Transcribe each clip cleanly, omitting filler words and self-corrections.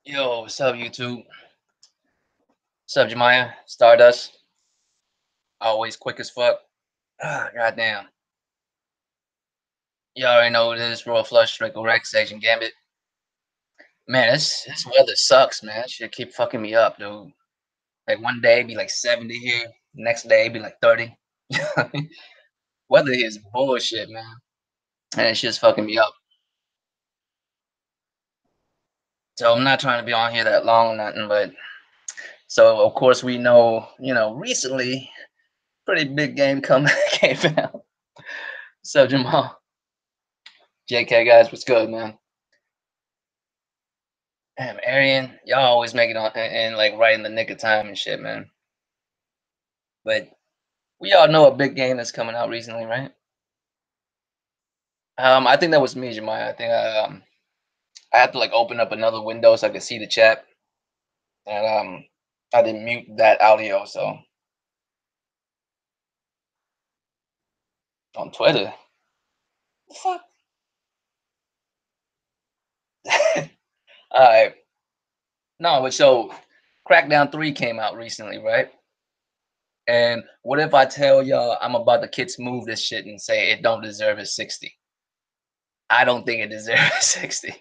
Yo, what's up, YouTube? What's up, Jemiah? Stardust. Always quick as fuck. Goddamn. You already know what it is. Royal Flush, Draco Rex, Agent Gambit. Man, this weather sucks, man. Shit keep fucking me up, dude. Like one day be like 70 here, next day be like 30. Weather is bullshit, man. And it's just fucking me up. So I'm not trying to be on here that long or nothing, but so of course we know, recently pretty big game come came out. So Jamal, JK guys, what's good, man? Damn, Arian, y'all always make it on and like right in the nick of time and shit, man. But we all know a big game that's coming out recently, right? I think that was me, Jemiah. I think I had to like open up another window so I could see the chat, and I didn't mute that audio. So on Twitter, fuck. All right, no, but so Crackdown 3 came out recently, right? And what if I tell y'all I'm about to kids move this shit and say it don't deserve a 60? I don't think it deserves a 60.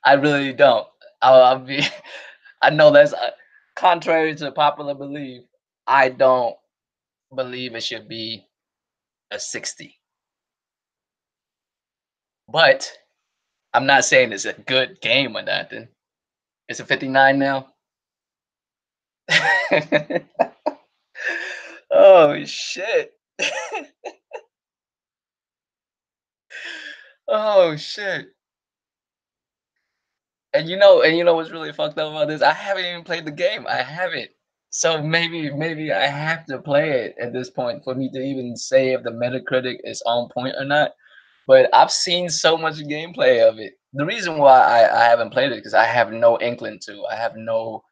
I really don't. I'll be. I know that's contrary to popular belief. I don't believe it should be a 60. But I'm not saying it's a good game or nothing. It's a 59 now. Oh shit. Oh shit. And you know what's really fucked up about this? I haven't even played the game. I haven't. So maybe I have to play it at this point for me to even say if the Metacritic is on point or not. But I've seen so much gameplay of it. The reason why I haven't played it because I have no inkling to. I have no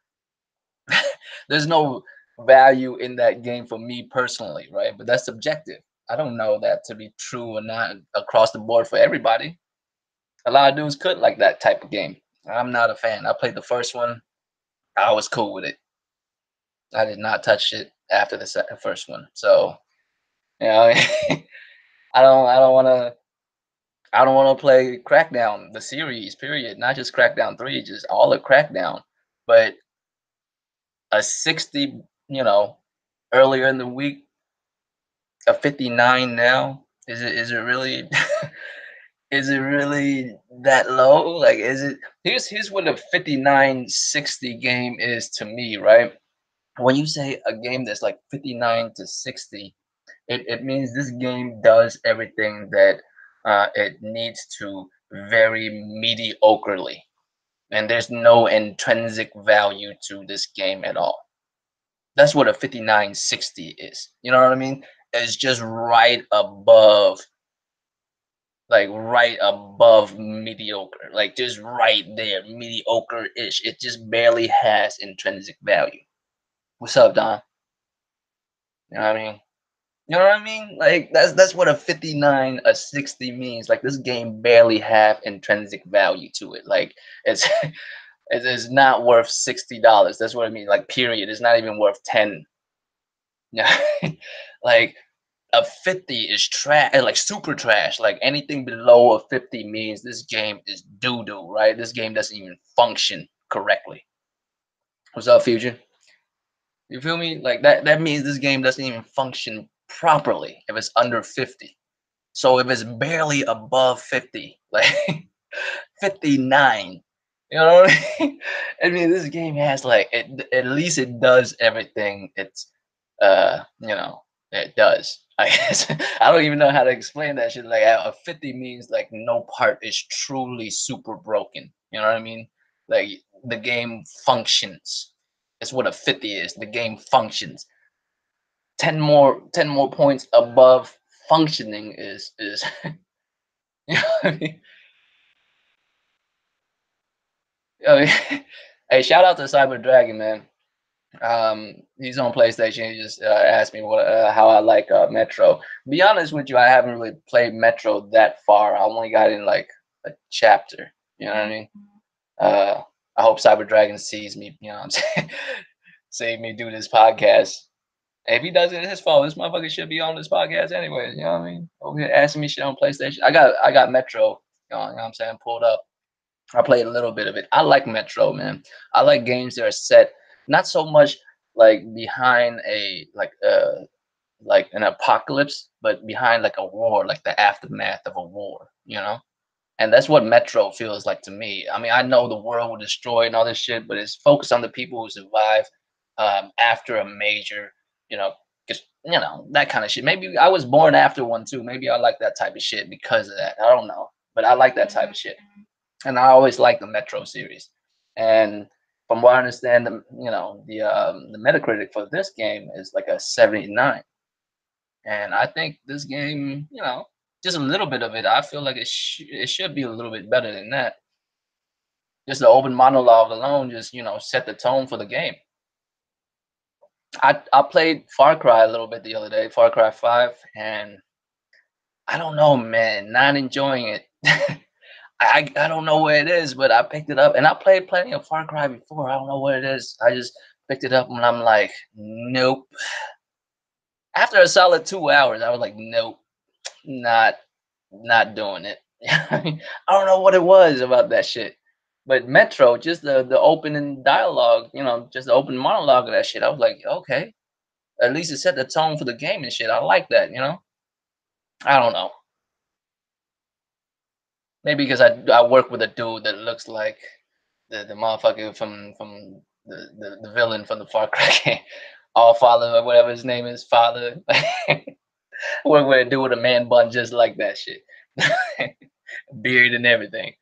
there's no value in that game for me personally, right? But that's subjective. I don't know that to be true or not across the board for everybody. A lot of dudes could like that type of game. I'm not a fan. I played the first one. I was cool with it. I did not touch it after the first one. So, you know, I don't want to. I don't want to play Crackdown, the series, period. Not just Crackdown 3, just all of Crackdown. But a 60, earlier in the week, a 59 now. Is it really is it really that low? Like is it here's what a 59-60 game is to me, right? When you say a game that's like 59 to 60, it means this game does everything that it needs to very mediocrely. And there's no intrinsic value to this game at all. That's what a 59-60 is. You know what I mean? It's just right above mediocre. Like just right there, mediocre-ish. It just barely has intrinsic value. What's up, Don? You know what I mean? You know what I mean? Like that's what a 59, a 60 means. Like this game barely have intrinsic value to it. Like it's it is not worth $60. That's what I mean. Like period. It's not even worth 10. Yeah. Like a 50 is trash, like super trash. Like anything below a 50 means this game is doo-doo, right? This game doesn't even function correctly. What's up, Future? You feel me? Like that means this game doesn't even function properly if it's under 50. So if it's barely above 50, like 59, you know what I mean? I mean, this game has like at least it does everything it does. I guess I don't even know how to explain that shit. Like a 50 means like no part is truly super broken. You know what I mean? Like the game functions. That's what a 50 is. The game functions. 10 more points above functioning is you know what I mean? I mean, hey, shout out to Cyber Dragon, man. He's on PlayStation. He just asked me what how I like Metro. Be honest with you, I haven't really played Metro that far. I only got in like a chapter. You know what I mean? Uh, I hope Cyber Dragon sees me. You know what I'm saying? See me do this podcast. If he does it, it's his fault. This motherfucker should be on this podcast anyway. You know what I mean? Over here asking me shit on PlayStation. I got Metro. You know what I'm saying? Pulled up. I played a little bit of it. I like Metro, man. I like games that are set not so much like behind a like an apocalypse, but behind like a war, like the aftermath of a war, you know? And that's what Metro feels like to me. I mean, I know the world will destroy and all this shit, but it's focused on the people who survive after a major, you know, just that kind of shit. Maybe I was born after one too. Maybe I like that type of shit because of that. I don't know, but I like that type of shit, and I always like the Metro series. And from what I understand, the Metacritic for this game is like a 79, and I think this game, just a little bit of it, I feel like it should be a little bit better than that. Just the open monologue alone, just set the tone for the game. I played Far Cry a little bit the other day, Far Cry 5, and I don't know, man, not enjoying it. I don't know where it is, but I picked it up and I played plenty of Far Cry before. I don't know what it is. I just picked it up and I'm like, nope. After a solid 2 hours, I was like, nope, not not doing it. I don't know what it was about that shit. But Metro, just the opening dialogue, just the open monologue of that shit. I was like, okay, at least it set the tone for the game and shit. I like that. I don't know. Maybe because I work with a dude that looks like the motherfucker from the villain from the Far Cry game. All father or whatever his name is, father. Work with a dude with a man bun just like that shit. Beard and everything.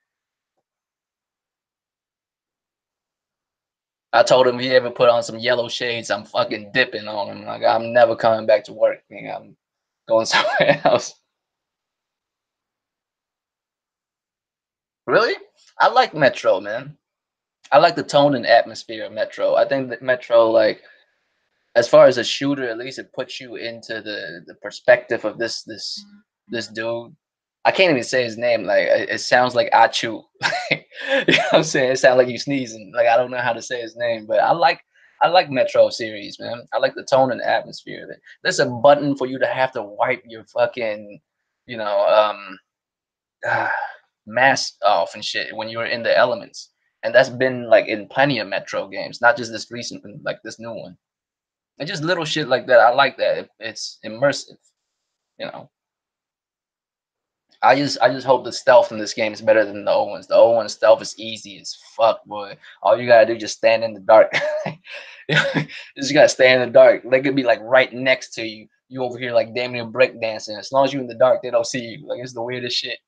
I told him if he ever put on some yellow shades, I'm fucking dipping on him. Like I'm never coming back to work. Nigga. I'm going somewhere else. Really? I like Metro, man. I like the tone and atmosphere of Metro. I think that Metro, like, as far as a shooter, at least it puts you into the perspective of this dude. I can't even say his name. Like it sounds like Achu. You know what I'm saying? It sounds like you sneezing. Like I don't know how to say his name, but I like Metro series, man. I like the tone and atmosphere of it. There's a button for you to have to wipe your fucking, you know, uh, mask off and shit when you're in the elements. And that's been like in plenty of Metro games, not just this recent one, like this new one. And just little shit like that. I like that. It's immersive, you know. I just hope the stealth in this game is better than the old ones. The old one's stealth is easy as fuck, boy. All you gotta do is just stand in the dark. You just gotta stand in the dark. They could be like right next to you. You over here like damn near break dancing. As long as you're in the dark, they don't see you. Like it's the weirdest shit.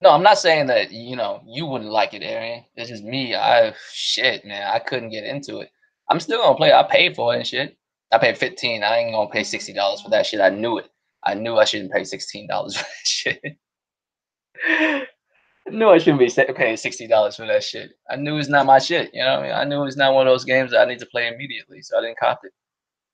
No, I'm not saying that you wouldn't like it, Arian. It's just me. I shit, man. I couldn't get into it. I'm still gonna play. I paid for it and shit. I paid 15. I ain't gonna pay $60 for that shit. I knew it. I knew I shouldn't pay $16 for that shit. I knew I shouldn't be paying $60 for that shit. I knew it's not my shit. You know what I mean? I knew it's not one of those games that I need to play immediately, so I didn't cop it.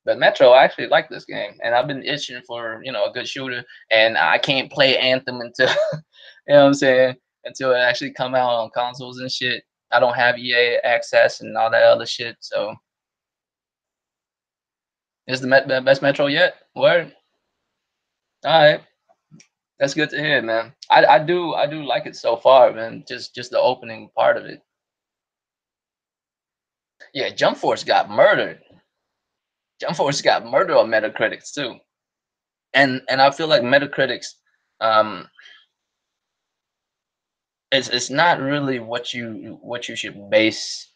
But Metro, I actually like this game, and I've been itching for a good shooter, and I can't play Anthem until you know what I'm saying until it actually come out on consoles and shit. I don't have EA access and all that other shit, so is the best Metro yet? Word. All right, that's good to hear, man. I do like it so far, man. Just the opening part of it. Yeah, Jump Force got murdered. Jump Force got murdered on Metacritics too, and I feel like Metacritics, um, it's not really what you should base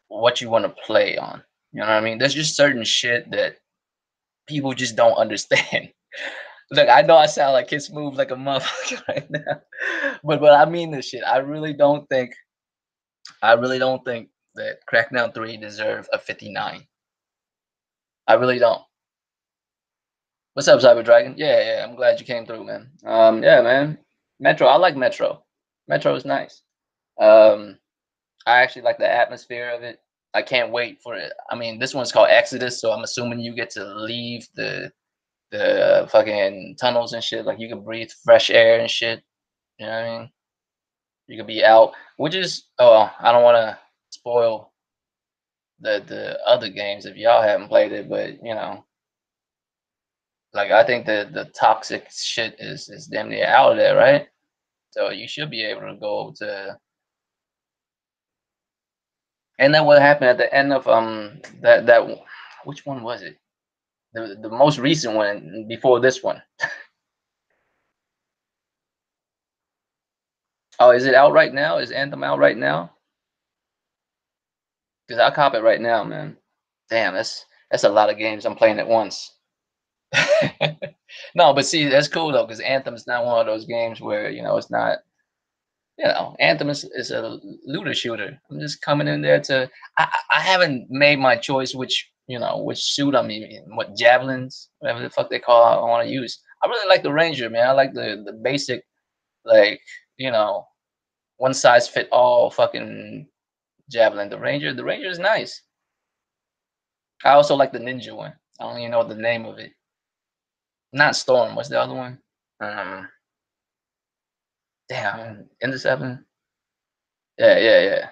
what you want to play on. You know what I mean? There's just certain shit that people just don't understand. Look, I know I sound like Kiss Move like a motherfucker right now, but I mean this shit. I really don't think that Crackdown 3 deserve a 59. I really don't. What's up, Cyber Dragon? Yeah, yeah, I'm glad you came through, man. Yeah, man. Metro, I like Metro. Metro is nice. Um, I actually like the atmosphere of it. I can't wait for it. I mean, this one's called Exodus, so I'm assuming you get to leave the the fucking tunnels and shit. Like you can breathe fresh air and shit. You know what I mean? You could be out, which is I don't want to spoil the other games if y'all haven't played it, but like I think the toxic shit is damn near out of there, right? So you should be able to go to. And then what happened at the end of that which one was it? The most recent one before this one. Oh, is it out right now? Is Anthem out right now? Because I'll cop it right now, man. Damn, that's a lot of games I'm playing at once. No, but see, that's cool though, because Anthem's not one of those games where it's not. Anthem is a looter shooter. I'm just coming in there to. I haven't made my choice which suit I'm using, what javelins, whatever the fuck they call I want to use. I really like the Ranger, man. I like the basic, like you know one size fit all fucking javelin. The Ranger is nice. I also like the Ninja one. I don't even know the name of it. Not Storm. What's the other one? Um, Damn, Interceptor. Yeah, yeah, yeah,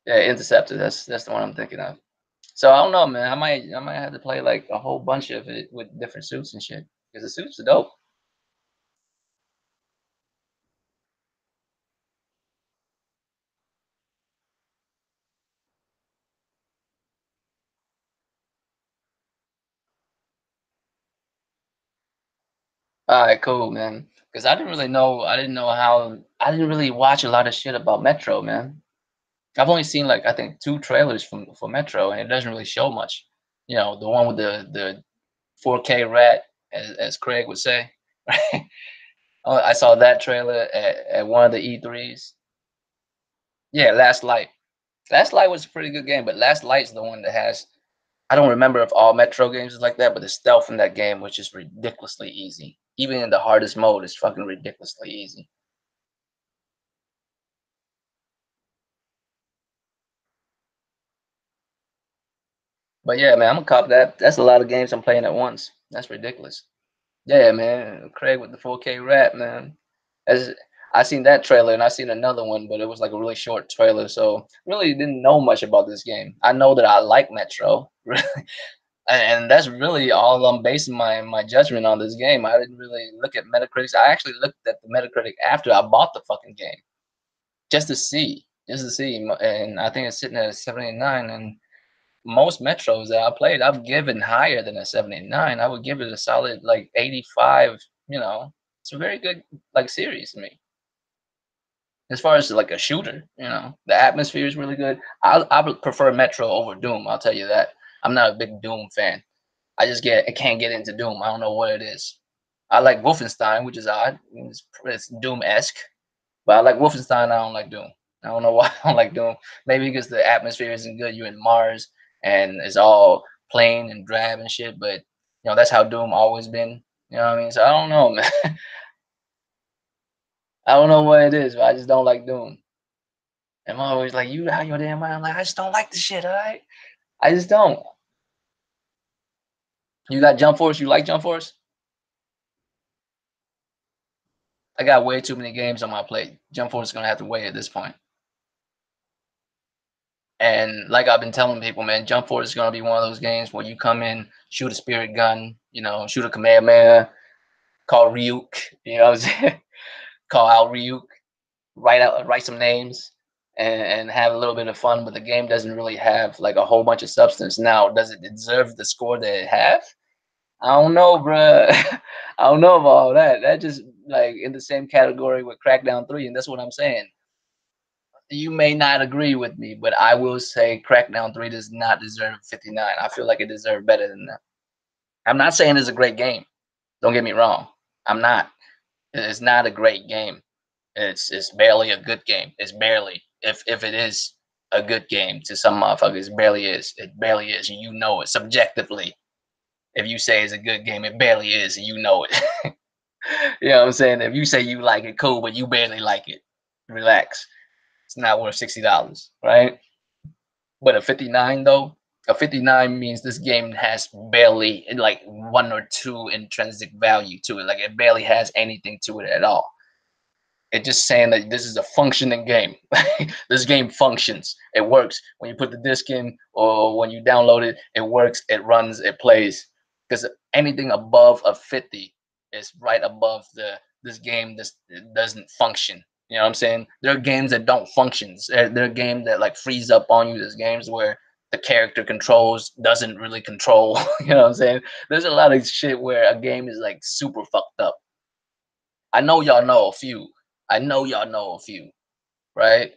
yeah. Interceptor. That's the one I'm thinking of. So I don't know, man. I might have to play like a whole bunch of it with different suits and shit because the suits are dope. All right, cool, man. Because I didn't know how. I didn't really watch a lot of shit about Metro, man. I've only seen like I think two trailers for Metro, and it doesn't really show much. The one with the 4K rat, as Craig would say. Right? Oh, I saw that trailer at one of the E3s. Yeah, Last Light. Last Light was a pretty good game, but Last Light's the one that has. I don't remember if all Metro games is like that, but the stealth in that game was just ridiculously easy. Even in the hardest mode, it's fucking ridiculously easy. But yeah, man, I'm gonna cop that. That's a lot of games I'm playing at once. That's ridiculous. Yeah, man. Craig with the 4K rap, man. As I seen that trailer and I seen another one, but it was like a really short trailer, so really didn't know much about this game. I know that I like Metro, and that's really all I'm basing my judgment on this game. I didn't really look at Metacritic. I actually looked at the Metacritic after I bought the fucking game just to see, and I think it's sitting at a 79. And most Metros that I played, I've given higher than a 79. I would give it a solid like 85. It's a very good like series to me. As far as like a shooter, the atmosphere is really good. I would prefer Metro over Doom. I'll tell you that. I'm not a big Doom fan. I can't get into Doom. I don't know what it is. I like Wolfenstein, which is odd. It's Doom esque, but I like Wolfenstein. I don't like Doom. I don't know why I don't like Doom. Maybe because the atmosphere isn't good. You're in Mars and it's all plain and drab and shit. But that's how Doom always been. You know what I mean? So I don't know, man. I don't know what it is, but I just don't like Doom. I'm always like, you out your damn mind. I'm like, I just don't like the shit. All right, I just don't. You got Jump Force. You like Jump Force? I got way too many games on my plate. Jump Force is gonna have to wait at this point. And like I've been telling people, man, Jump Force is gonna be one of those games where you come in, shoot a spirit gun, shoot a Kamehameha, call Ryuk, what I'm saying? Call out Ryuk, write some names, and have a little bit of fun. But the game doesn't really have like a whole bunch of substance. Now, does it deserve the score that it have? I don't know, bruh. I don't know about all that. That just like in the same category with Crackdown 3, and that's what I'm saying. You may not agree with me, but I will say Crackdown 3 does not deserve 59. I feel like it deserved better than that. I'm not saying it's a great game. Don't get me wrong. I'm not. It's not a great game. It's barely a good game. It's barely. If it is a good game to some motherfuckers, it barely is. It barely is. You know it subjectively. If you say it's a good game, it barely is, and you know it. You know what I'm saying? If you say you like it, cool, but you barely like it. Relax. It's not worth $60, right? But a 59 though, A 59 means this game has barely like one or two intrinsic value to it. Like it barely has anything to it at all. It's just saying that this is a functioning game. This game functions. It works. When you put the disc in or when you download it, it works, it runs, it plays. Because anything above a 50 is right above this game this doesn't function. You know what I'm saying? There are games that don't function. There are games that like freeze up on you. There's games where the character controls doesn't really control. You know what I'm saying? There's a lot of shit where a game is like super fucked up. I know y'all know a few. I know y'all know a few, right?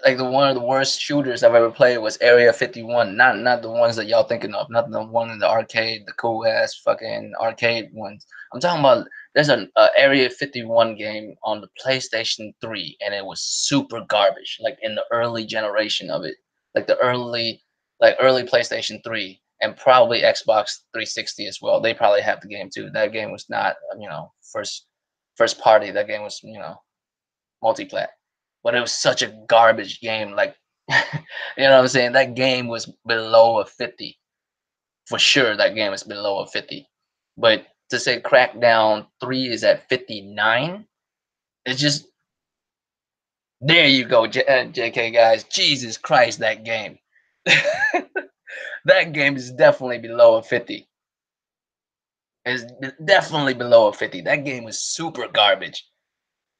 Like the one of the worst shooters I've ever played was Area 51. Not the ones that y'all thinking of, not the one in the arcade, the cool ass fucking arcade ones. I'm talking about there's an Area 51 game on the PlayStation 3 and it was super garbage, like in the early generation of it. Like the early PlayStation 3 and probably Xbox 360 as well. They probably have the game too. That game was not, first party. That game was, multi-plat. But it was such a garbage game. Like, you know what I'm saying? That game was below a 50 for sure. That game is below a 50. But to say Crackdown 3 is at 59, it's just there. You go, JK guys. Jesus Christ, that game. That game is definitely below a 50. It's definitely below a 50. That game was super garbage.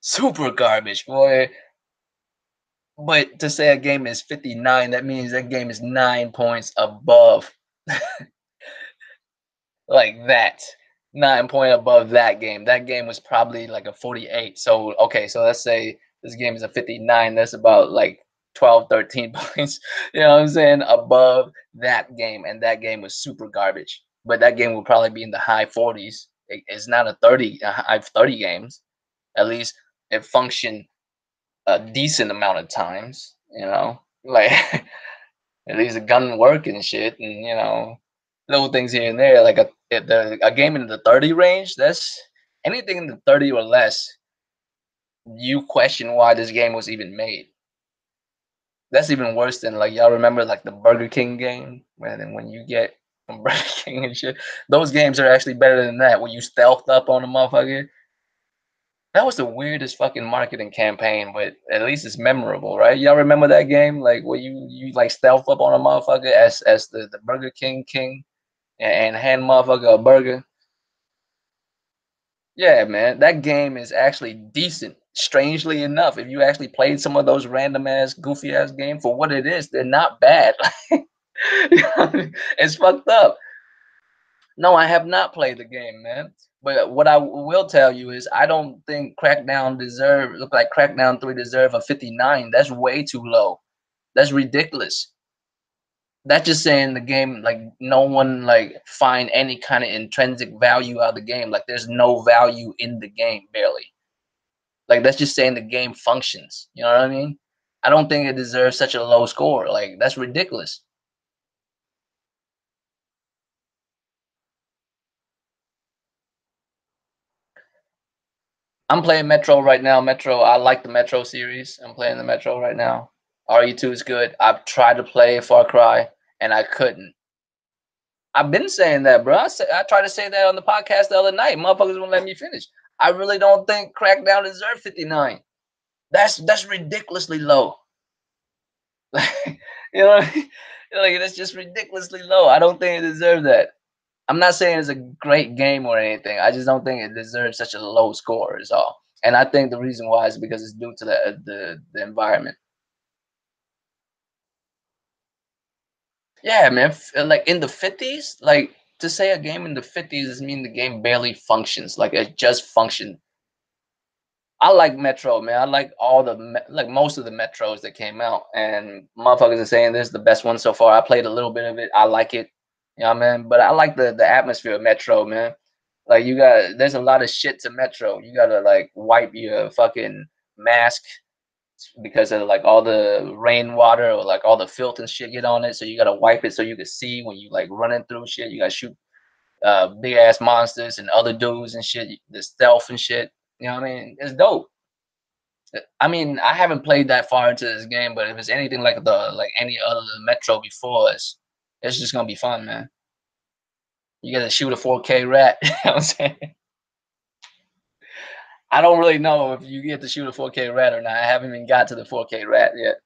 Super garbage, boy. But to say a game is 59, that means that game is 9 points above like that. 9 point above that game. That game was probably like a 48. So okay, so let's say this game is a 59. That's about like 12, 13 points. You know what I'm saying? Above that game. And that game was super garbage. But that game will probably be in the high 40s. It's not a 30, a high 30 games. At least it functioned a decent amount of times, like at least the gun work and shit, and little things here and there, like a game in the 30 range. That's anything in the 30 or less. You question why this game was even made. That's even worse than like y'all remember like the Burger King game, when you get from Burger King and shit. Those games are actually better than that. When you stealthed up on a motherfucker, that was the weirdest fucking marketing campaign, but at least it's memorable, right? Y'all remember that game, like where you like stealth up on a motherfucker as the Burger King king and hand motherfucker a burger. Yeah, man, that game is actually decent. Strangely enough, if you actually played some of those random ass, goofy ass games for what it is, they're not bad. It's fucked up. No, I have not played the game, man. But what I will tell you is I don't think Crackdown 3 deserve a 59. That's way too low. That's ridiculous. That's just saying the game like no one like find any kind of intrinsic value out of the game. Like there's no value in the game barely. Like that's just saying the game functions. You know what I mean? I don't think it deserves such a low score. Like that's ridiculous. I'm playing Metro right now. Metro, I like the Metro series. I'm playing the Metro right now. RE2 is good. I've tried to play Far Cry and I couldn't. I've been saying that, bro. I tried to say that on the podcast the other night. Motherfuckers won't let me finish. I really don't think Crackdown deserves 59. That's ridiculously low. You know, like that's just ridiculously low. I don't think it deserves that. I'm not saying it's a great game or anything. I just don't think it deserves such a low score. Is all. And I think the reason why is because it's due to the environment. Yeah, man. Like in the 50s, like to say a game in the 50s is mean the game barely functions. Like it just functioned. I like Metro, man. I like like most of the Metros that came out, and motherfuckers are saying this is the best one so far. I played a little bit of it. I like it, you know, man. But I like the atmosphere of Metro, man. Like there's a lot of shit to Metro. You gotta like wipe your fucking mask because of like all the rainwater or like all the filth and shit get on it. So you gotta wipe it so you can see when you like running through shit. You gotta shoot big ass monsters and other dudes and shit. The stealth and shit. You know what I mean? It's dope. I mean, I haven't played that far into this game, but if it's anything like the like any other Metro before, it's just gonna be fun, man. You gotta shoot a 4K rat. You know what I'm saying? I don't really know if you get to shoot a 4K rat or not. I haven't even got to the 4K rat yet.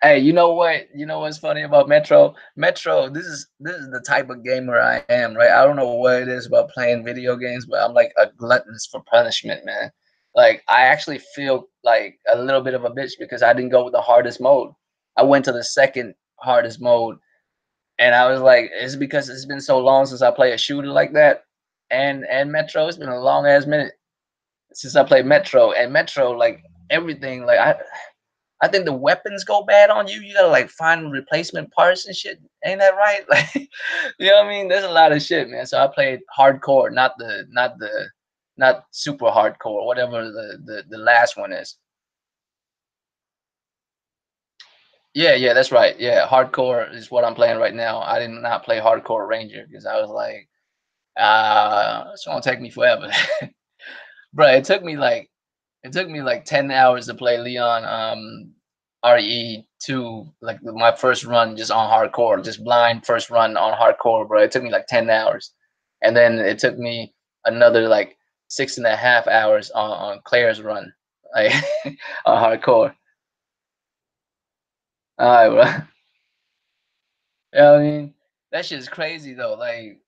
Hey, you know what? You know what's funny about Metro? Metro, this is the type of gamer I am, right? I don't know what it is about playing video games, but I'm like a gluttonous for punishment, man. Like I actually feel like a little bit of a bitch because I didn't go with the hardest mode. I went to the second hardest mode, and I was like, it's because it's been so long since I play a shooter like that. And Metro, it's been a long ass minute since I played Metro. And Metro, like everything, like I think the weapons go bad on you. You gotta like find replacement parts and shit. Ain't that right? Like, you know what I mean? There's a lot of shit, man. So I played hardcore, not super hardcore, whatever the last one is. Yeah, yeah, that's right. Yeah, hardcore is what I'm playing right now. I did not play hardcore Ranger because I was like, it's gonna take me forever. Bro, it took me like 10 hours to play Leon RE2, like my first run just on hardcore, just blind first run on hardcore, bro. It took me like 10 hours. And then it took me another like 6.5 hours on Claire's run, like on hardcore. All right, bro. You know what I mean? That shit's crazy though. Like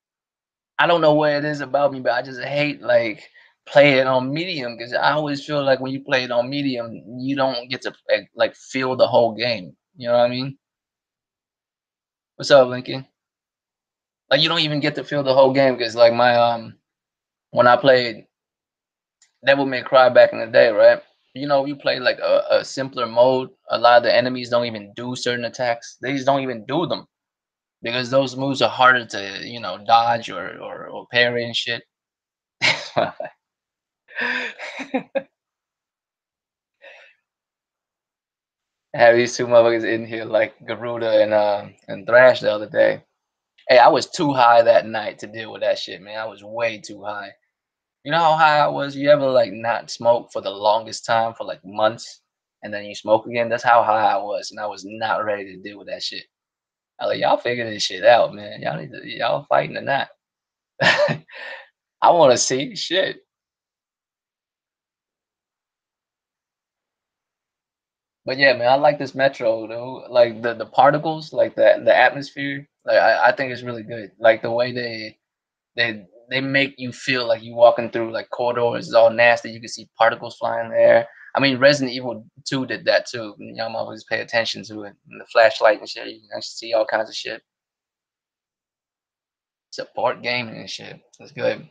I don't know what it is about me, but I just hate like playing on medium because I always feel like when you play it on medium, you don't get to like feel the whole game. You know what I mean? What's up, Lincoln? Like you don't even get to feel the whole game because like my when I played Devil May Cry back in the day, right? You know, you play like a simpler mode. A lot of the enemies don't even do certain attacks. They just don't even do them because those moves are harder to dodge or parry and shit. Have these two motherfuckers in here like Garuda and Thrash the other day. Hey, I was too high that night to deal with that shit, man. I was way too high. You know how high I was? You ever like not smoke for the longest time for like months and then you smoke again? That's how high I was, and I was not ready to deal with that shit. I like y'all figure this shit out, man. Y'all need to y'all fighting or not. I want to see shit. But yeah, man, I like this metro though. Like the particles, like the atmosphere. Like I think it's really good. Like the way they make you feel like you walking through like corridors is all nasty. You can see particles flying there. I mean, Resident Evil 2 did that too. Y'all motherfuckers pay attention to it. And the flashlight and shit. You can actually see all kinds of shit. Support gaming and shit. That's good.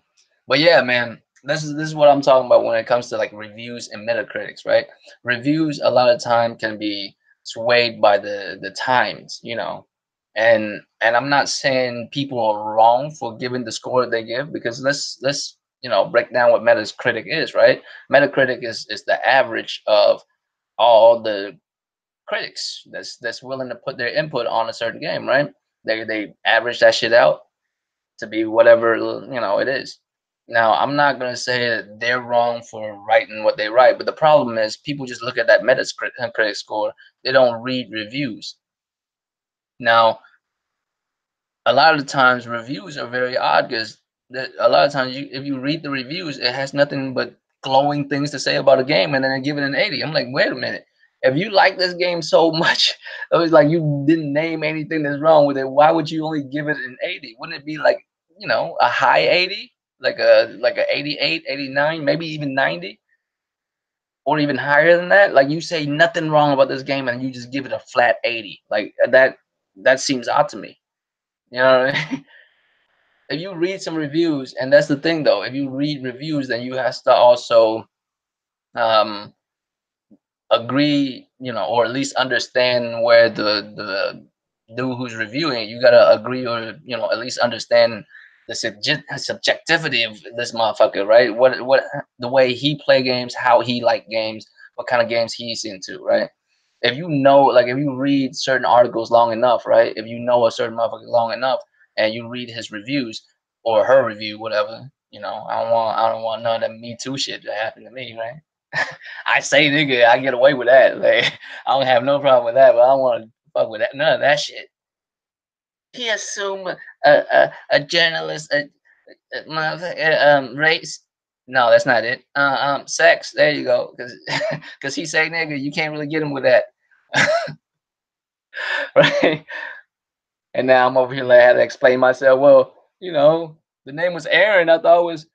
But yeah, man, this is what I'm talking about when it comes to like reviews and Metacritics, right? Reviews a lot of time can be swayed by the times, and I'm not saying people are wrong for giving the score they give because let's break down what Metacritic is, right? Metacritic is the average of all the critics that's willing to put their input on a certain game, right? They average that shit out to be whatever it is. Now, I'm not gonna say that they're wrong for writing what they write, but the problem is people just look at that Metacritic score. They don't read reviews. Now, a lot of the times reviews are very odd because a lot of times if you read the reviews, it has nothing but glowing things to say about a game, and then they give it an 80. I'm like, wait a minute. If you like this game so much, it was like you didn't name anything that's wrong with it. Why would you only give it an 80? Wouldn't it be like, a high 80? Like a 88, 89, maybe even 90? Or even higher than that? Like you say nothing wrong about this game and you just give it a flat 80. Like that seems odd to me. You know what I mean? If you read some reviews, and that's the thing though, if you read reviews, then you have to also um agree, or at least understand where the dude who's reviewing it, you gotta agree or at least understand the subjectivity of this motherfucker, right? What the way he play games, how he like games, what kind of games he's into, right? If you know, like if you read certain articles long enough, right? If you know a certain motherfucker long enough and you read his reviews or her review, whatever, I don't want none of that Me Too shit to happen to me, right? I say nigga, I get away with that. Like I don't have no problem with that, but I don't want to fuck with that. None of that shit. He assumed a journalist, a motherfucker, race. No, that's not it. Sex. There you go. Cause he say nigga, you can't really get him with that, right? And now I'm over here like I had to explain myself. Well, the name was Aaron. I thought it was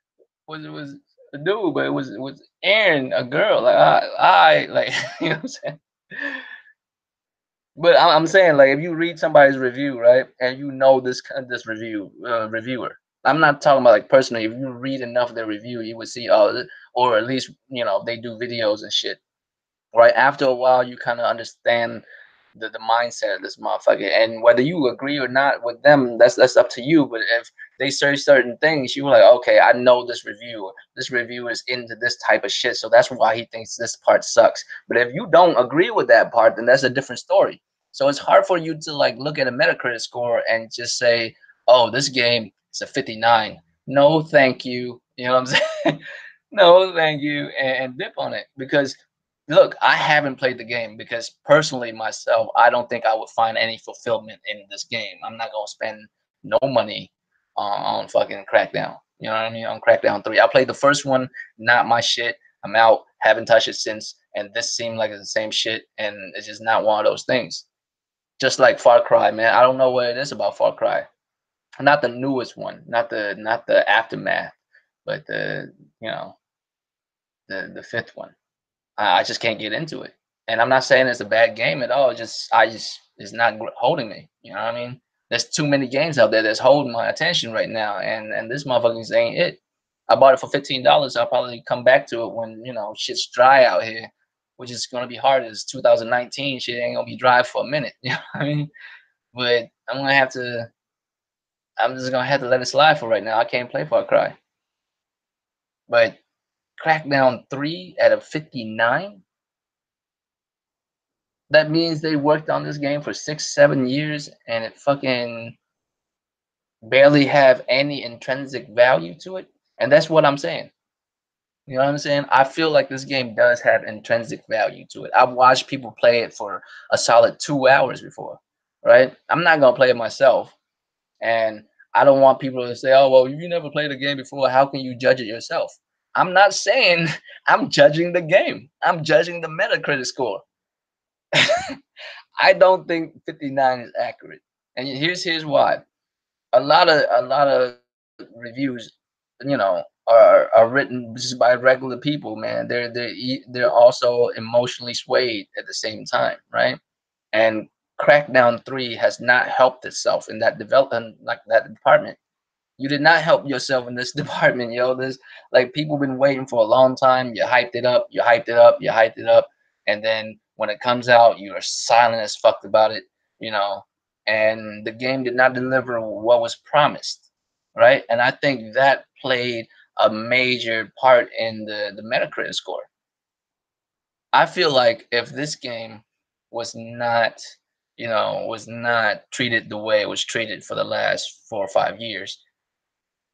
a dude, but it was Aaron, a girl. Like I like you know what I'm saying. But I'm saying, like, if you read somebody's review, right, and this reviewer, I'm not talking about like personally. If you read enough of their review, you would see, or at least they do videos and shit, right? After a while, you kind of understand the mindset of this motherfucker, and whether you agree or not with them, that's up to you. But if they say certain things, you're like, okay, I know this reviewer. This reviewer is into this type of shit, so that's why he thinks this part sucks. But if you don't agree with that part, then that's a different story. So it's hard for you to like look at a Metacritic score and just say, oh, this game is a 59. No, thank you. You know what I'm saying? No, thank you, and dip on it because look, I haven't played the game because personally myself, I don't think I would find any fulfillment in this game. I'm not gonna spend no money on fucking Crackdown. You know what I mean? On Crackdown 3. I played the first one, not my shit. I'm out, haven't touched it since, and this seemed like it's the same shit, and it's just not one of those things. Just like Far Cry, man. I don't know what it is about Far Cry. Not the newest one, not the aftermath, but you know the fifth one. I just can't get into it. And I'm not saying it's a bad game at all. I just it's not holding me. You know what I mean? There's too many games out there that's holding my attention right now, and this motherfucking ain't it. I bought it for $15. I'll probably come back to it when shit's dry out here, which is gonna be hard. It's 2019. Shit ain't gonna be dry for a minute. You know what I mean? But I'm gonna have to. I'm just gonna have to let it slide for right now. I can't play Far Cry. But Crackdown 3 at a 59. That means they worked on this game for 6, 7 years and it fucking barely have any intrinsic value to it. And that's what I'm saying. You know what I'm saying? I feel like this game does have intrinsic value to it. I've watched people play it for a solid 2 hours before, right? I'm not gonna play it myself. And I don't want people to say, oh, well, you never played a game before. How can you judge it yourself? I'm not saying I'm judging the game. I'm judging the Metacritic score. I don't think 59 is accurate. And here's why. A lot of reviews, are written just by regular people, man. They're also emotionally swayed at the same time, right? And Crackdown 3 has not helped itself in that development, like that department. You did not help yourself in this department, yo. This like people been waiting for a long time. You hyped it up, you hyped it up, you hyped it up, and then when it comes out, you are silent as fuck about it, you know. And the game did not deliver what was promised, right? And I think that played a major part in the Metacritic score. I feel like if this game was not treated the way it was treated for the last 4 or 5 years,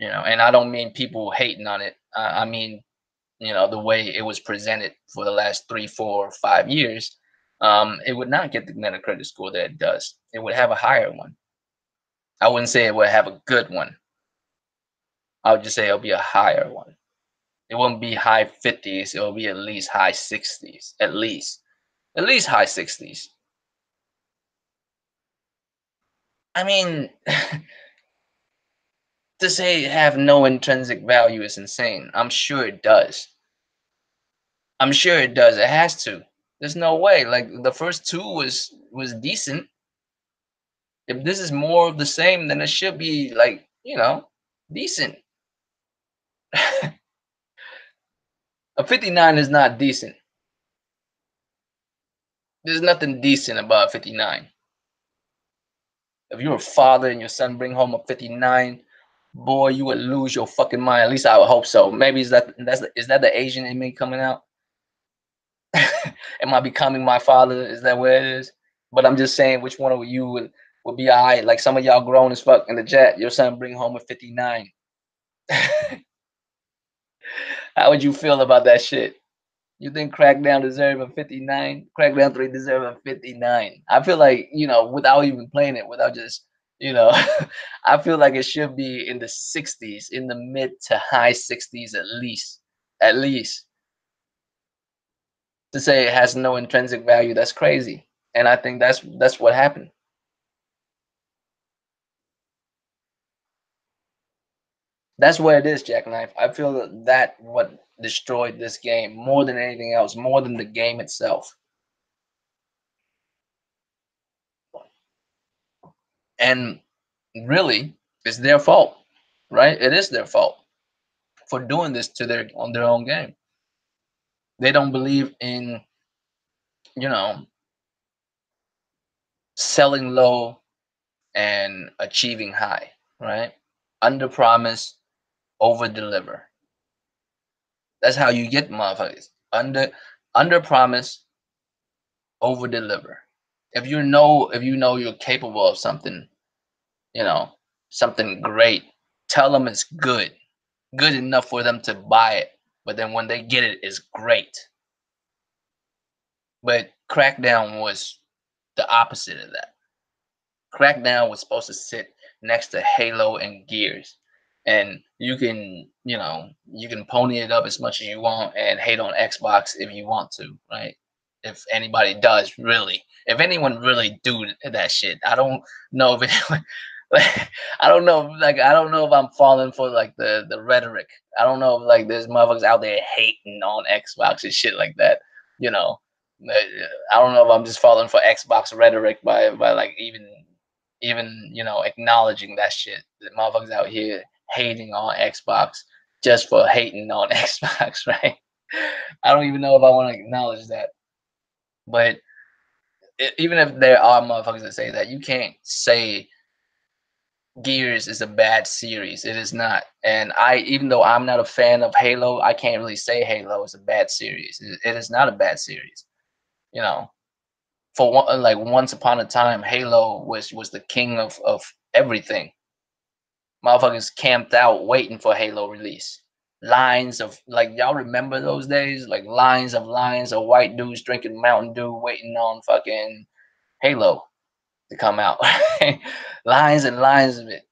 and I don't mean people hating on it. I mean, the way it was presented for the last 3, 4, 5 years, it would not get the Metacritic score that it does. It would have a higher one. I wouldn't say it would have a good one. I would just say it'll be a higher one. It won't be high 50s. It'll be at least high 60s. At least high 60s. I mean, to say it have no intrinsic value is insane. I'm sure it does. I'm sure it does. It has to. There's no way. Like the first two was decent. If this is more of the same, then it should be like, decent. A 59 is not decent. There's nothing decent about 59. If you're a father and your son bring home a 59, boy, you would lose your fucking mind. At least I would hope so. Maybe is that the Asian in me coming out? Am I becoming my father? Is that where it is? But I'm just saying, which one of you would be all right? Like some of y'all grown as fuck in the chat. Your son bring home a 59. How would you feel about that shit? You think Crackdown deserve a 59? Crackdown 3 deserve a 59. I feel like, without even playing it, without just, you know, I feel like it should be in the 60s, in the mid to high 60s at least. At least. To say it has no intrinsic value, that's crazy. And I think that's what happened. That's what it is, Jackknife. I feel that what destroyed this game more than anything else, more than the game itself. And really, it's their fault, right? It is their fault for doing this to their own game. They don't believe in, you know, selling low and achieving high, right? Under promise, over deliver. That's how you get motherfuckers. Under promise, over deliver. If you know you're capable of something, you know, something great, tell them it's good enough for them to buy it. But then when they get it, it's great. But Crackdown was the opposite of that. Crackdown was supposed to sit next to Halo and Gears. And you can pony it up as much as you want and hate on Xbox if you want to, right? If anybody does really, if anyone really do that shit, I don't know if anyone, like, I don't know if I'm falling for like the rhetoric. I don't know if like there's motherfuckers out there hating on Xbox and shit like that. You know, I don't know if I'm just falling for Xbox rhetoric by like even acknowledging that shit. That motherfuckers out here hating on Xbox just for hating on Xbox, right? I don't even know if I want to acknowledge that. But even if there are motherfuckers that say that, you can't say Gears is a bad series. It is not. And even though I'm not a fan of Halo, I can't really say Halo is a bad series. It is not a bad series. You know, for one, like once upon a time, Halo was the king of everything. Motherfuckers camped out waiting for Halo release. Lines of like y'all remember those days? Like lines of white dudes drinking Mountain Dew waiting on fucking Halo to come out. Lines and lines of it.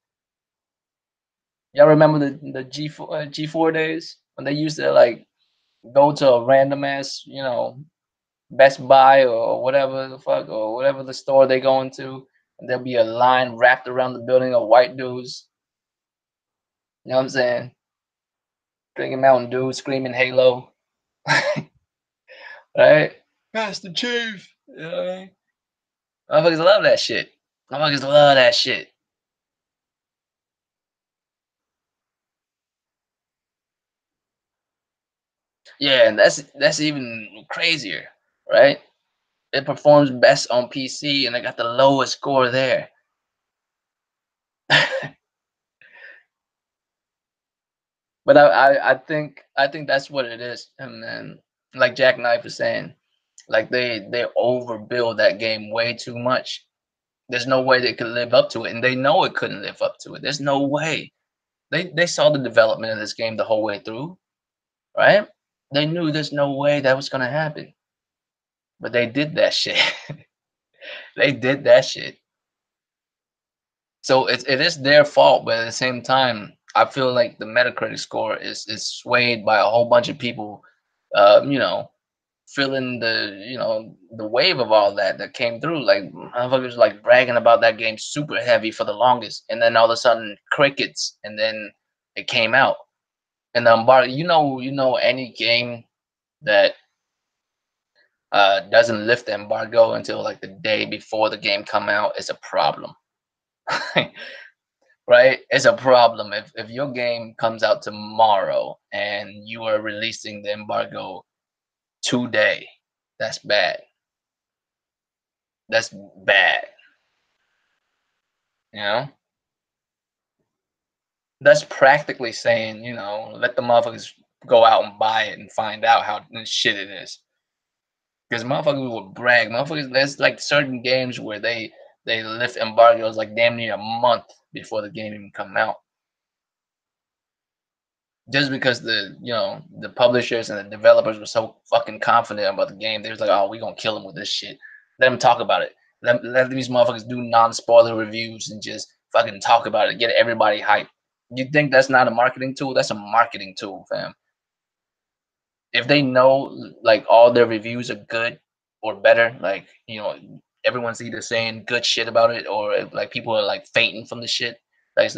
Y'all remember the G4 days when they used to like go to a random ass, Best Buy or whatever the fuck or whatever the store they go into, and there'll be a line wrapped around the building of white dudes. You know what I'm saying? Drinking Mountain Dew, screaming Halo, right? Master Chief. You know what I mean? Motherfuckers love that shit. Motherfuckers love that shit. Yeah, and that's even crazier, right? It performs best on PC, and I got the lowest score there. But I think that's what it is, and then like Jackknife was saying, like they overbuild that game way too much. There's no way they could live up to it, and they know it couldn't live up to it. There's no way. They saw the development of this game the whole way through, right? They knew there's no way that was gonna happen, but they did that shit. They did that shit. So it is their fault, but at the same time, I feel like the Metacritic score is swayed by a whole bunch of people, uh, you know, feeling the wave of all that came through. Like motherfuckers like bragging about that game super heavy for the longest, and then all of a sudden crickets, and then it came out. And the embargo, any game that doesn't lift the embargo until like the day before the game come out is a problem. Right? It's a problem. If your game comes out tomorrow and you are releasing the embargo today, that's bad. That's bad. You know? That's practically saying, let the motherfuckers go out and buy it and find out how shit it is. Because motherfuckers will brag. Motherfuckers, there's like certain games where they lift embargoes like damn near a month before the game even come out. just because the publishers and the developers were so fucking confident about the game, they was like, oh, we gonna kill them with this shit. Let them talk about it. Let these motherfuckers do non-spoiler reviews and just fucking talk about it, get everybody hyped. You think that's not a marketing tool? That's a marketing tool, fam. If they know like all their reviews are good or better, like everyone's either saying good shit about it or like people are like fainting from the shit, like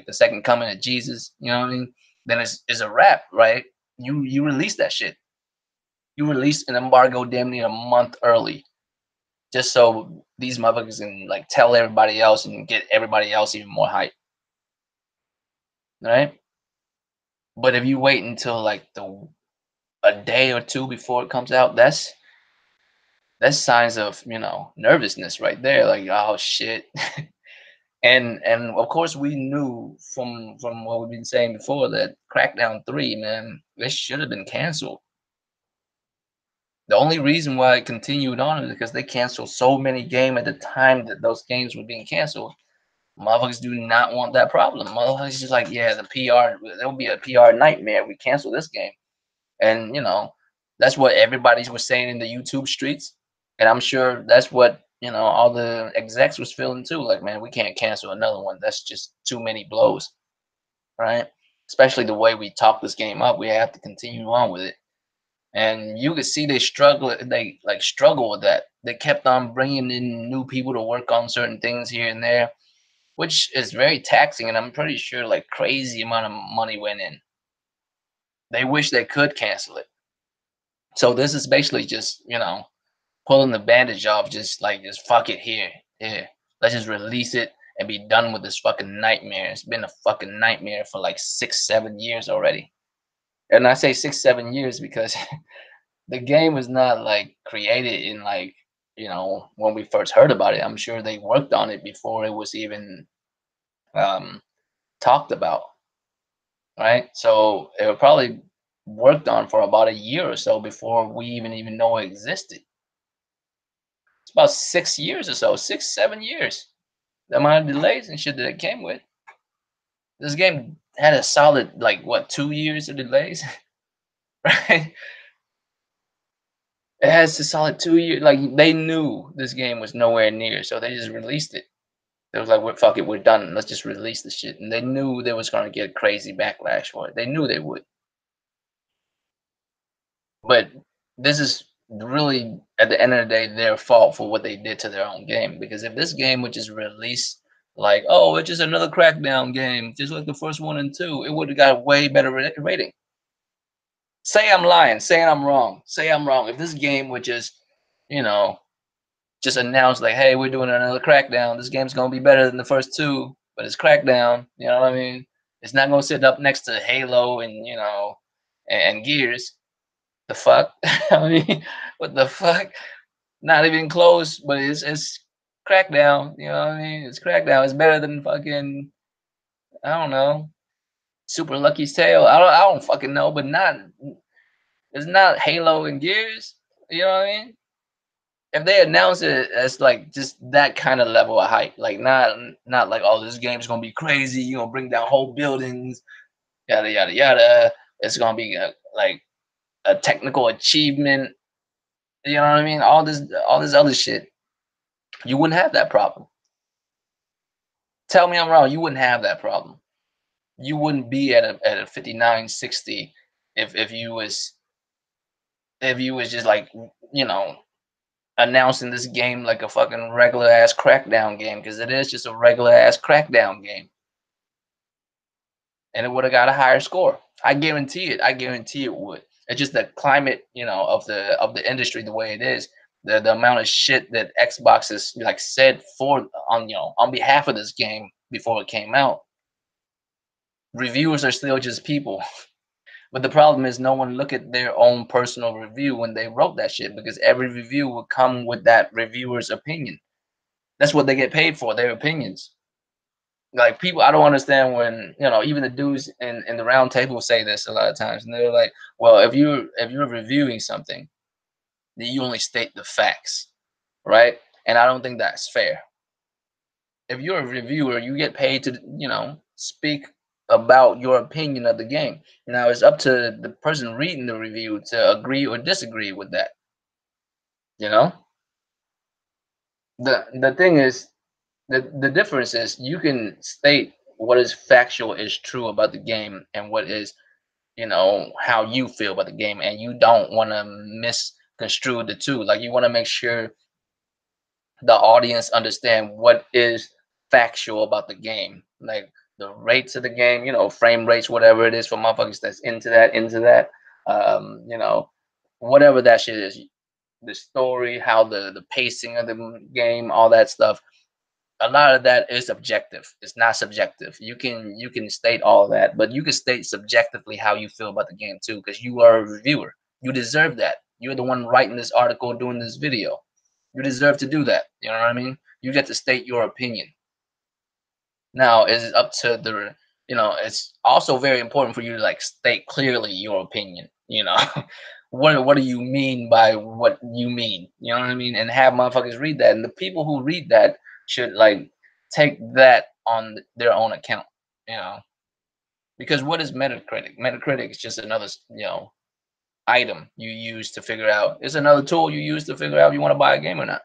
the second coming of Jesus, you know what I mean? Then it's a wrap, right? You release that shit. You release an embargo damn near a month early, just so these motherfuckers can like tell everybody else and get everybody else even more hype, right? But if you wait until like the a day or two before it comes out, that's signs of nervousness right there, like, oh shit. And of course we knew from what we've been saying before that Crackdown 3, man, this should have been canceled. The only reason why it continued on is because they canceled so many games at the time that those games were being canceled. Motherfuckers do not want that problem. Motherfuckers just like, yeah, the PR, there'll be a PR nightmare, we cancel this game. And that's what everybody was saying in the YouTube streets. And I'm sure that's what all the execs was feeling too. Like, man, we can't cancel another one. That's just too many blows, right? Especially the way we talk this game up, we have to continue on with it. And you could see they struggle. They like struggle with that. They kept on bringing in new people to work on certain things here and there, which is very taxing. And I'm pretty sure like crazy amount of money went in. They wish they could cancel it. So this is basically just, pulling the bandage off, just fuck it here. Here. Let's just release it and be done with this fucking nightmare. It's been a fucking nightmare for like 6, 7 years already. And I say 6, 7 years because the game was not like created in like, when we first heard about it. I'm sure they worked on it before it was even um talked about, right? So it was probably worked on for about a year or so before we even know it existed. It's about 6 years or so, 6, 7 years. The amount of delays and shit that it came with. This game had a solid like what 2 years of delays, right? It has a solid 2 years. Like they knew this game was nowhere near, so they just released it. They was like, fuck it, we're done. Let's just release the shit." And they knew they was gonna get crazy backlash for it. They knew they would. But this is really, at the end of the day, their fault for what they did to their own game. Because if this game would just release like, oh, it's just another Crackdown game, just like the first one and two, it would have got a way better rating. Say I'm lying, say I'm wrong, say I'm wrong. If this game would you know, just announce like, hey, we're doing another Crackdown. This game's gonna be better than the first two, but it's Crackdown. You know what I mean? It's not gonna sit up next to Halo and and Gears. The fuck? I mean, what the fuck? Not even close, but it's Crackdown. You know what I mean? It's Crackdown. It's better than fucking, I don't know, Super Lucky's Tale. I don't fucking know, but not it's not Halo and Gears. You know what I mean? If they announce it as like just that kind of level of hype, like not like, oh, this game's gonna be crazy, bring down whole buildings, yada yada yada. It's gonna be like a technical achievement. You know what I mean? All this other shit. You wouldn't have that problem. Tell me I'm wrong. You wouldn't have that problem. You wouldn't be at a 5960 if you was just like you know announcing this game like a fucking regular ass Crackdown game, because it is just a regular ass Crackdown game, and it would have got a higher score. I guarantee it. I guarantee it would. It's just the climate, of the industry the way it is. The amount of shit that Xbox has like said for on behalf of this game before it came out. Reviewers are still just people. But the problem is no one look at their own personal review when they wrote that shit, because every review will come with that reviewer's opinion. That's what they get paid for, their opinions. Like people, I don't understand when even the dudes in the round table say this a lot of times, and they're like, "Well, if you're reviewing something, then you only state the facts, right?" And I don't think that's fair. If you're a reviewer, you get paid to speak. about your opinion of the game. Now it's up to the person reading the review to agree or disagree with that. You know, the thing is, the difference is you can state what is factual is true about the game and what is, how you feel about the game, and you don't want to misconstrue the two. Like, you want to make sure the audience understand what is factual about the game, like the rates of the game, frame rates, whatever it is for motherfuckers that's into that, whatever that shit is, the story, how the pacing of the game, all that stuff. A lot of that is objective. It's not subjective. You can state all that, but you can state subjectively how you feel about the game too, because you are a reviewer. You deserve that. You're the one writing this article, doing this video. You deserve to do that. You know what I mean? You get to state your opinion. Now, it's up to it's also very important for you to like state clearly your opinion. What do you mean by what you mean? You know what I mean? And have motherfuckers read that. And the people who read that should like take that on their own account, you know. Because what is Metacritic? Metacritic is just another, item you use to figure out. It's another tool you use to figure out if you want to buy a game or not.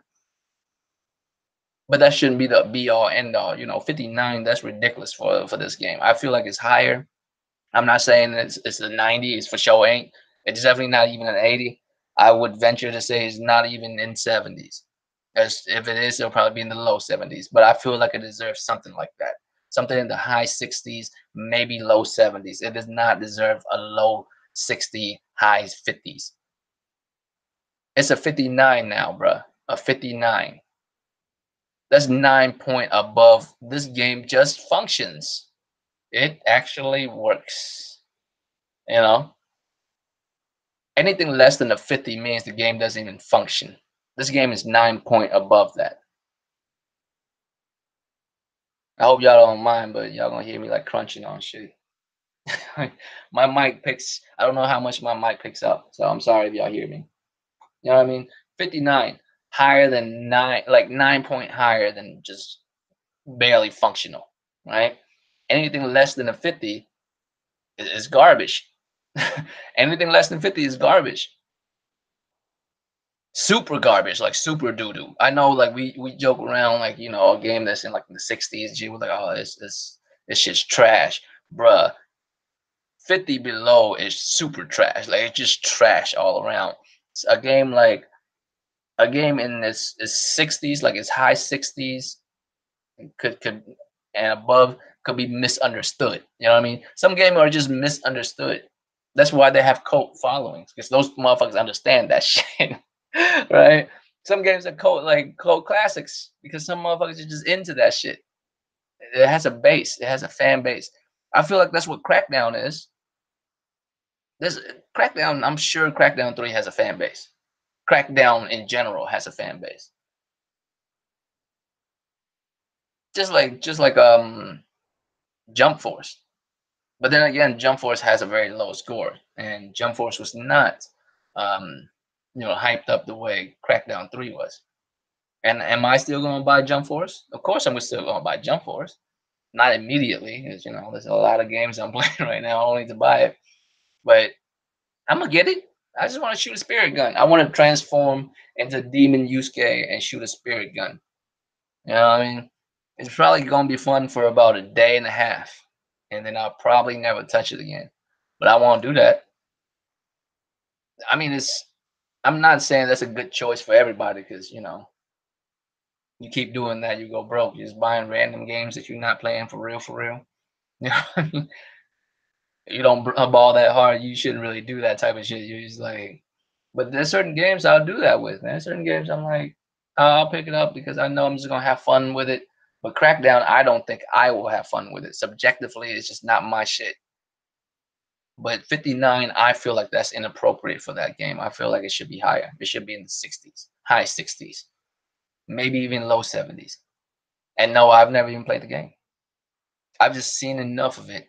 But that shouldn't be the be all end all. 59, that's ridiculous for this game. I feel like it's higher. I'm not saying it's a 90. It's for sure ain't. It's definitely not even an 80. I would venture to say it's not even in 70s. As if it is, it'll probably be in the low 70s. But I feel like it deserves something like that. Something in the high 60s, maybe low 70s. It does not deserve a low 60, high 50s. It's a 59 now, bruh. A 59. That's 9 point above. This game just functions. It actually works. You know? Anything less than a 50 means the game doesn't even function. This game is 9 point above that. I hope y'all don't mind, but y'all gonna hear me like crunching on shit. My mic picks, I don't know how much my mic picks up, so I'm sorry if y'all hear me. You know what I mean? 59, higher than 9, like 9 point higher than just barely functional, right? Anything less than a 50 is garbage. Anything less than 50 is garbage. Super garbage, like super doo doo. I know, like we joke around, like a game that's in like the 60s. Gee, we're like, oh, this shit's trash, bruh. 50 below is super trash. Like, it's just trash all around. A game in its 60s, like its high 60s, could and above could be misunderstood. You know what I mean? Some games are just misunderstood. That's why they have cult followings, because those motherfuckers understand that shit, right? Some games are cult classics because some motherfuckers are just into that shit. It has a base. It has a fan base. I feel like that's what Crackdown is. This Crackdown. I'm sure Crackdown 3 has a fan base. Crackdown in general has a fan base. Just like Jump Force. But then again, Jump Force has a very low score, and Jump Force was not, hyped up the way Crackdown 3 was. And am I still going to buy Jump Force? Of course, I'm still going to buy Jump Force. Not immediately, because there's a lot of games I'm playing right now only to buy it. But I'm gonna get it. I just want to shoot a spirit gun. I want to transform into Demon Yusuke and shoot a spirit gun. You know what I mean? It's probably gonna be fun for about a day and a half, and then I'll probably never touch it again. But I won't do that. I mean, I'm not saying that's a good choice for everybody, because you keep doing that, you go broke. You're just buying random games that you're not playing for real, for real. You know, what I mean? You don't ball that hard. You shouldn't really do that type of shit. You're just like, but there's certain games I'll do that with, man. Certain games I'm like, I'll pick it up because I know I'm just gonna have fun with it. But Crackdown, I don't think I will have fun with it. Subjectively, it's just not my shit. But 59, I feel like that's inappropriate for that game. I feel like it should be higher. It should be in the 60s, high 60s, maybe even low 70s. And no, I've never even played the game. I've just seen enough of it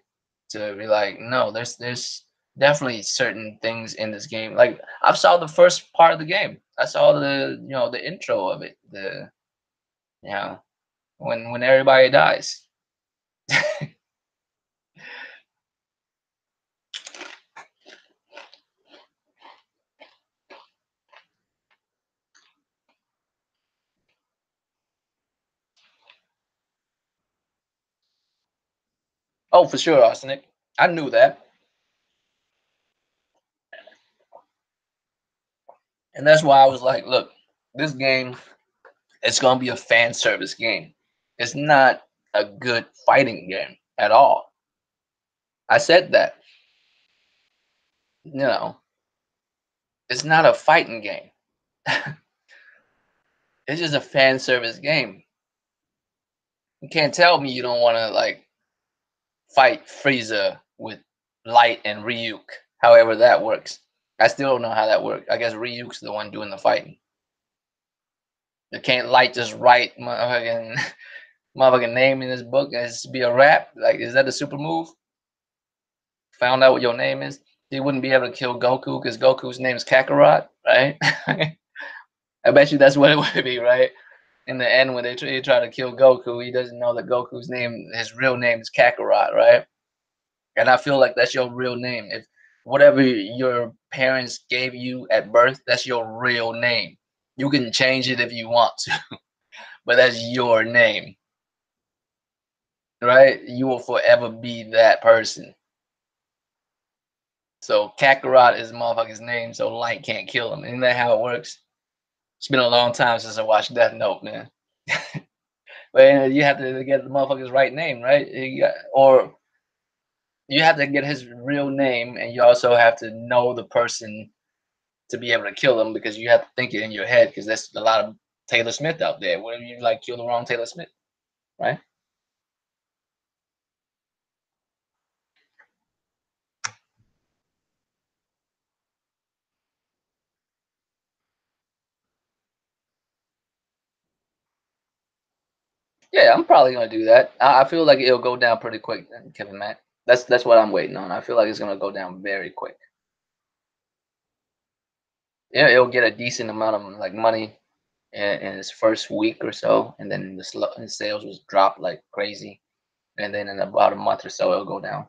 to be like, no, there's definitely certain things in this game. Like, I saw the first part of the game. I saw the intro of it. You know when everybody dies. Oh, for sure, Arsenic. I knew that, and that's why I was like, look, this game, it's gonna be a fan service game. It's not a good fighting game at all. I said that. You know, it's not a fighting game. It's just a fan service game. You can't tell me you don't want to like fight Frieza with Light and Ryuk. However that works. I still don't know how that works. I guess Ryuk's the one doing the fighting. You can't Light just write motherfucking name in this book and it's be a rap. Like, is that a super move? Found out what your name is. He wouldn't be able to kill Goku because Goku's name is Kakarot, right? I bet you that's what it would be, right? In the end, when they try to kill Goku, he doesn't know that Goku's name, his real name is Kakarot, right? And I feel like that's your real name. If whatever your parents gave you at birth, that's your real name. You can change it if you want to, but that's your name, right? You will forever be that person. So Kakarot is motherfucker's name, so Light can't kill him. Isn't that how it works? It's been a long time since I watched Death Note, man. But you have to get the motherfucker's right name, right? Or you have to get his real name, and you also have to know the person to be able to kill them because you have to think it in your head because there's a lot of Taylor Smith out there. What if you like kill the wrong Taylor Smith, right? Yeah, I'm probably gonna do that. I feel like it'll go down pretty quick, Kevin Matt. That's what I'm waiting on. I feel like it's gonna go down very quick. Yeah, it'll get a decent amount of like money in its first week or so, and then the sales was drop like crazy, and then in about a month or so it'll go down.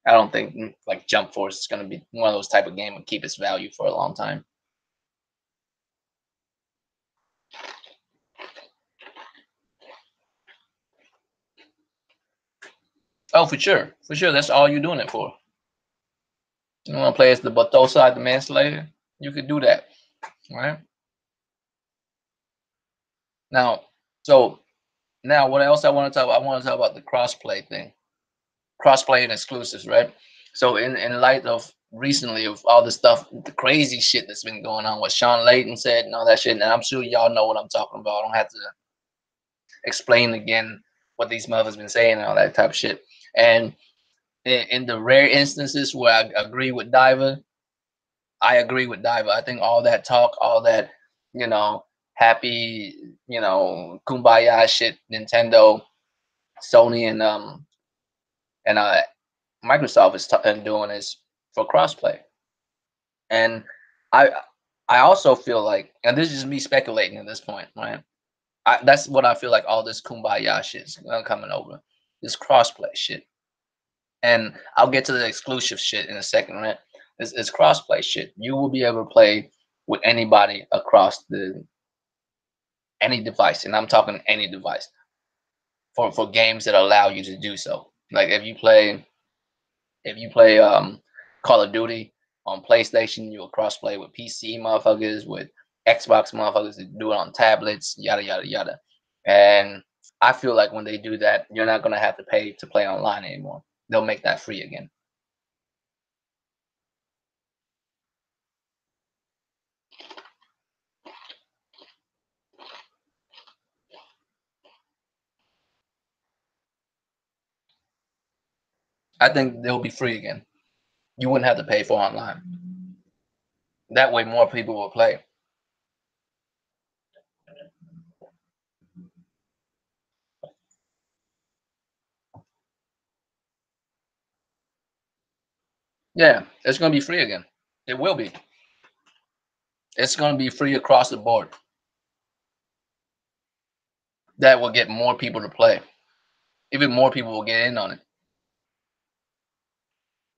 I don't think like Jump Force is gonna be one of those type of game and keep its value for a long time. Oh, for sure, for sure. That's all you're doing it for. You want to play as the Batosa, the Manslayer? You could do that, right? Now, so now what else I want to talk about? I want to talk about the crossplay thing, crossplay and exclusives, right? So in light of recently of all the stuff, the crazy shit that's been going on, what Sean Layton said and all that shit, and I'm sure y'all know what I'm talking about. I don't have to explain again what these mothers been saying and all that type of shit. And in the rare instances where I agree with Diva, I agree with Diva. I think all that talk, all that, happy, kumbaya shit, Nintendo, Sony, and Microsoft is doing is for crossplay. And I I also feel like, and this is just me speculating at this point, right? That's what I feel like all this kumbaya shit is coming over. This crossplay shit. And I'll get to the exclusive shit in a second, right? It's crossplay shit. You will be able to play with anybody across the any device, and I'm talking any device for games that allow you to do so. Like if you play Call of Duty on PlayStation, you'll crossplay with PC motherfuckers, with Xbox motherfuckers that do it on tablets, yada yada yada. And I feel like when they do that, you're not gonna have to pay to play online anymore. They'll make that free again. I think they'll be free again. You wouldn't have to pay for online. That way, more people will play. Yeah, it's gonna be free again. It will be. It's gonna be free across the board. That will get more people to play. Even more people will get in on it.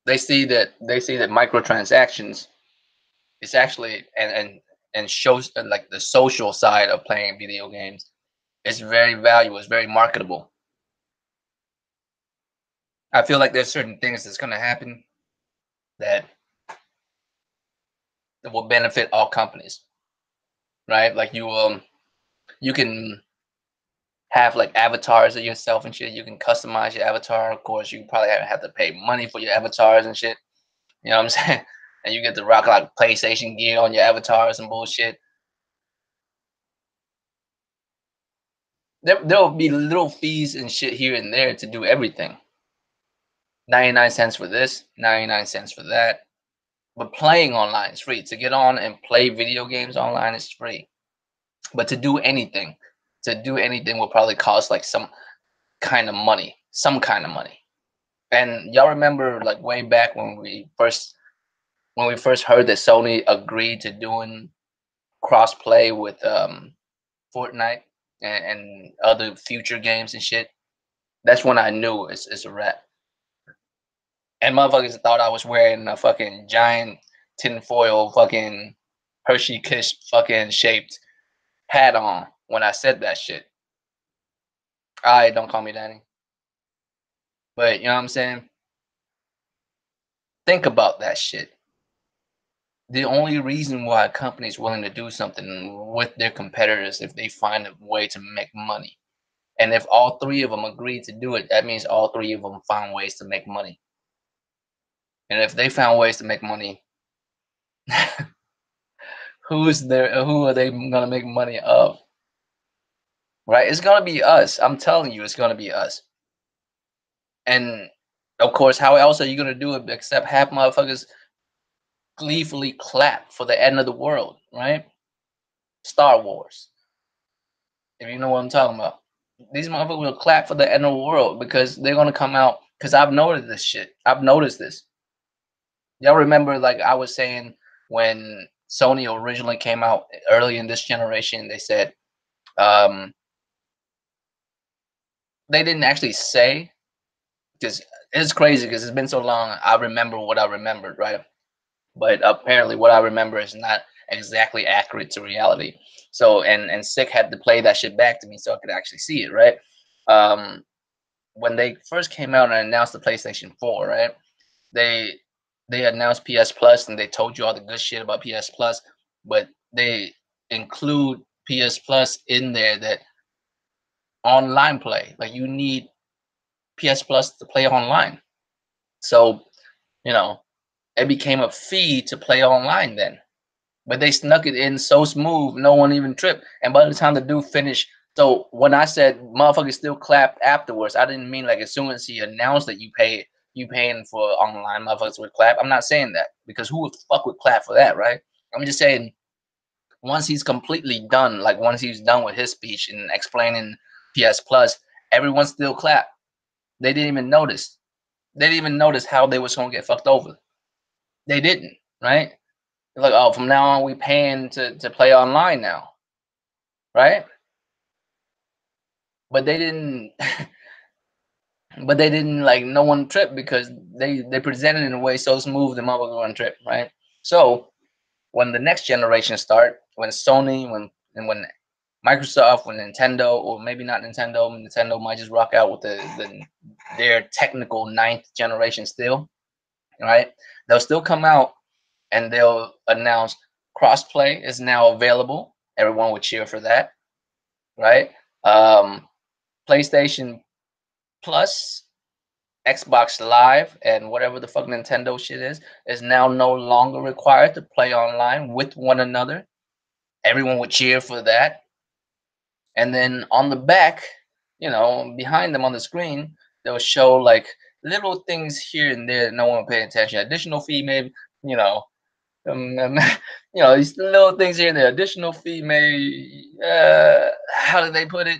They see that microtransactions is actually and shows like the social side of playing video games. It's very valuable. It's very marketable. I feel like there's certain things that's gonna happen that will benefit all companies, right? Like you can have like avatars of yourself and shit. You can customize your avatar. Of course, you probably have to pay money for your avatars and shit. You know what I'm saying? And you get to rock like PlayStation gear on your avatars and bullshit. There'll be little fees and shit here and there to do everything. 99 cents for this, 99 cents for that. But playing online is free. To get on and play video games online is free. But to do anything will probably cost like some kind of money. Some kind of money. And y'all remember like way back when we first heard that Sony agreed to doing crossplay with Fortnite and other future games and shit. That's when I knew it's a wrap. And motherfuckers thought I was wearing a fucking giant tinfoil fucking Hershey Kiss fucking shaped hat on when I said that shit. Alright, don't call me Danny. But you know what I'm saying? Think about that shit. The only reason why a company is willing to do something with their competitors if they find a way to make money. And if all three of them agree to do it, that means all three of them found ways to make money. And if they found ways to make money, who are they gonna make money of? Right? It's gonna be us. I'm telling you, it's gonna be us. And of course, how else are you gonna do it except have motherfuckers gleefully clap for the end of the world, right? Star Wars. If you know what I'm talking about. These motherfuckers will clap for the end of the world because they're gonna come out. Because I've noticed this shit. I've noticed this. Y'all remember, like I was saying, when Sony originally came out early in this generation, they said um, they didn't actually say, because it's crazy because it's been so long. I remember what I remembered, right? But apparently, what I remember is not exactly accurate to reality. So, and Sick had to play that shit back to me so I could actually see it, right? Um, when they first came out and announced the PlayStation 4, right? They they announced PS Plus and they told you all the good shit about PS Plus, but they include PS Plus in there that online play. Like you need PS Plus to play online. So, you know, it became a fee to play online then. But they snuck it in so smooth, no one even tripped. And by the time the dude finished, so when I said motherfuckers still clapped afterwards, I didn't mean like as soon as he announced that you paying for online, motherfuckers would clap. I'm not saying that because who the fuck would clap for that, right? I'm just saying once he's completely done, like once he's done with his speech and explaining PS Plus, everyone still clapped. They didn't even notice. They didn't even notice how they was gonna get fucked over. They didn't, right? Like, oh, from now on we paying to play online now, right? But they didn't but they didn't like no one trip because they presented it in a way so smooth the motherfucker one trip, right? So when the next generation start, when Sony, when Microsoft, when Nintendo, or maybe not Nintendo, Nintendo might just rock out with their technical ninth generation still, right? They'll still come out and they'll announce crossplay is now available. Everyone would cheer for that, right? Um, PlayStation Plus, Xbox Live, and whatever the fuck Nintendo shit is now no longer required to play online with one another. Everyone would cheer for that. And then on the back, behind them on the screen, they'll show like little things here and there that no one pay attention. Additional fee, maybe, you know, um, these little things here and there. Additional fee may, how did they put it?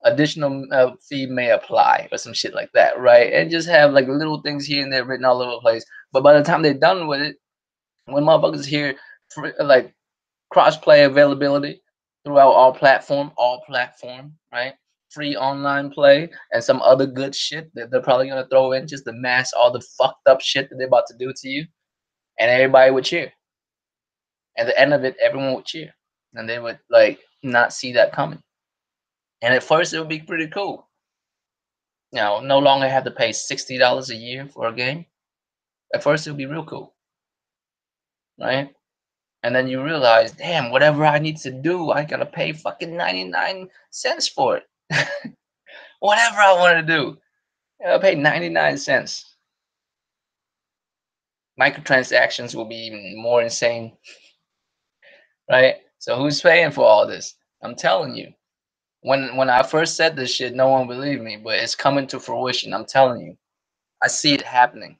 Additional fee may apply or some shit like that, right? And just have like little things here and there written all over the place. But by the time they're done with it, when motherfuckers hear like cross-play availability throughout all platform, right? Free online play and some other good shit that they're probably gonna throw in just to mask all the fucked up shit that they're about to do to you, and everybody would cheer. At the end of it, everyone would cheer, and they would like not see that coming. And at first, it would be pretty cool. no longer have to pay $60 a year for a game. At first, it'll be real cool, right? And then you realize, damn, whatever I need to do, I gotta pay fucking 99 cents for it. Whatever I want to do, I gotta pay 99 cents. Microtransactions will be even more insane, right? So who's paying for all this? I'm telling you. When I first said this shit, no one believed me, but it's coming to fruition. I'm telling you. I see it happening.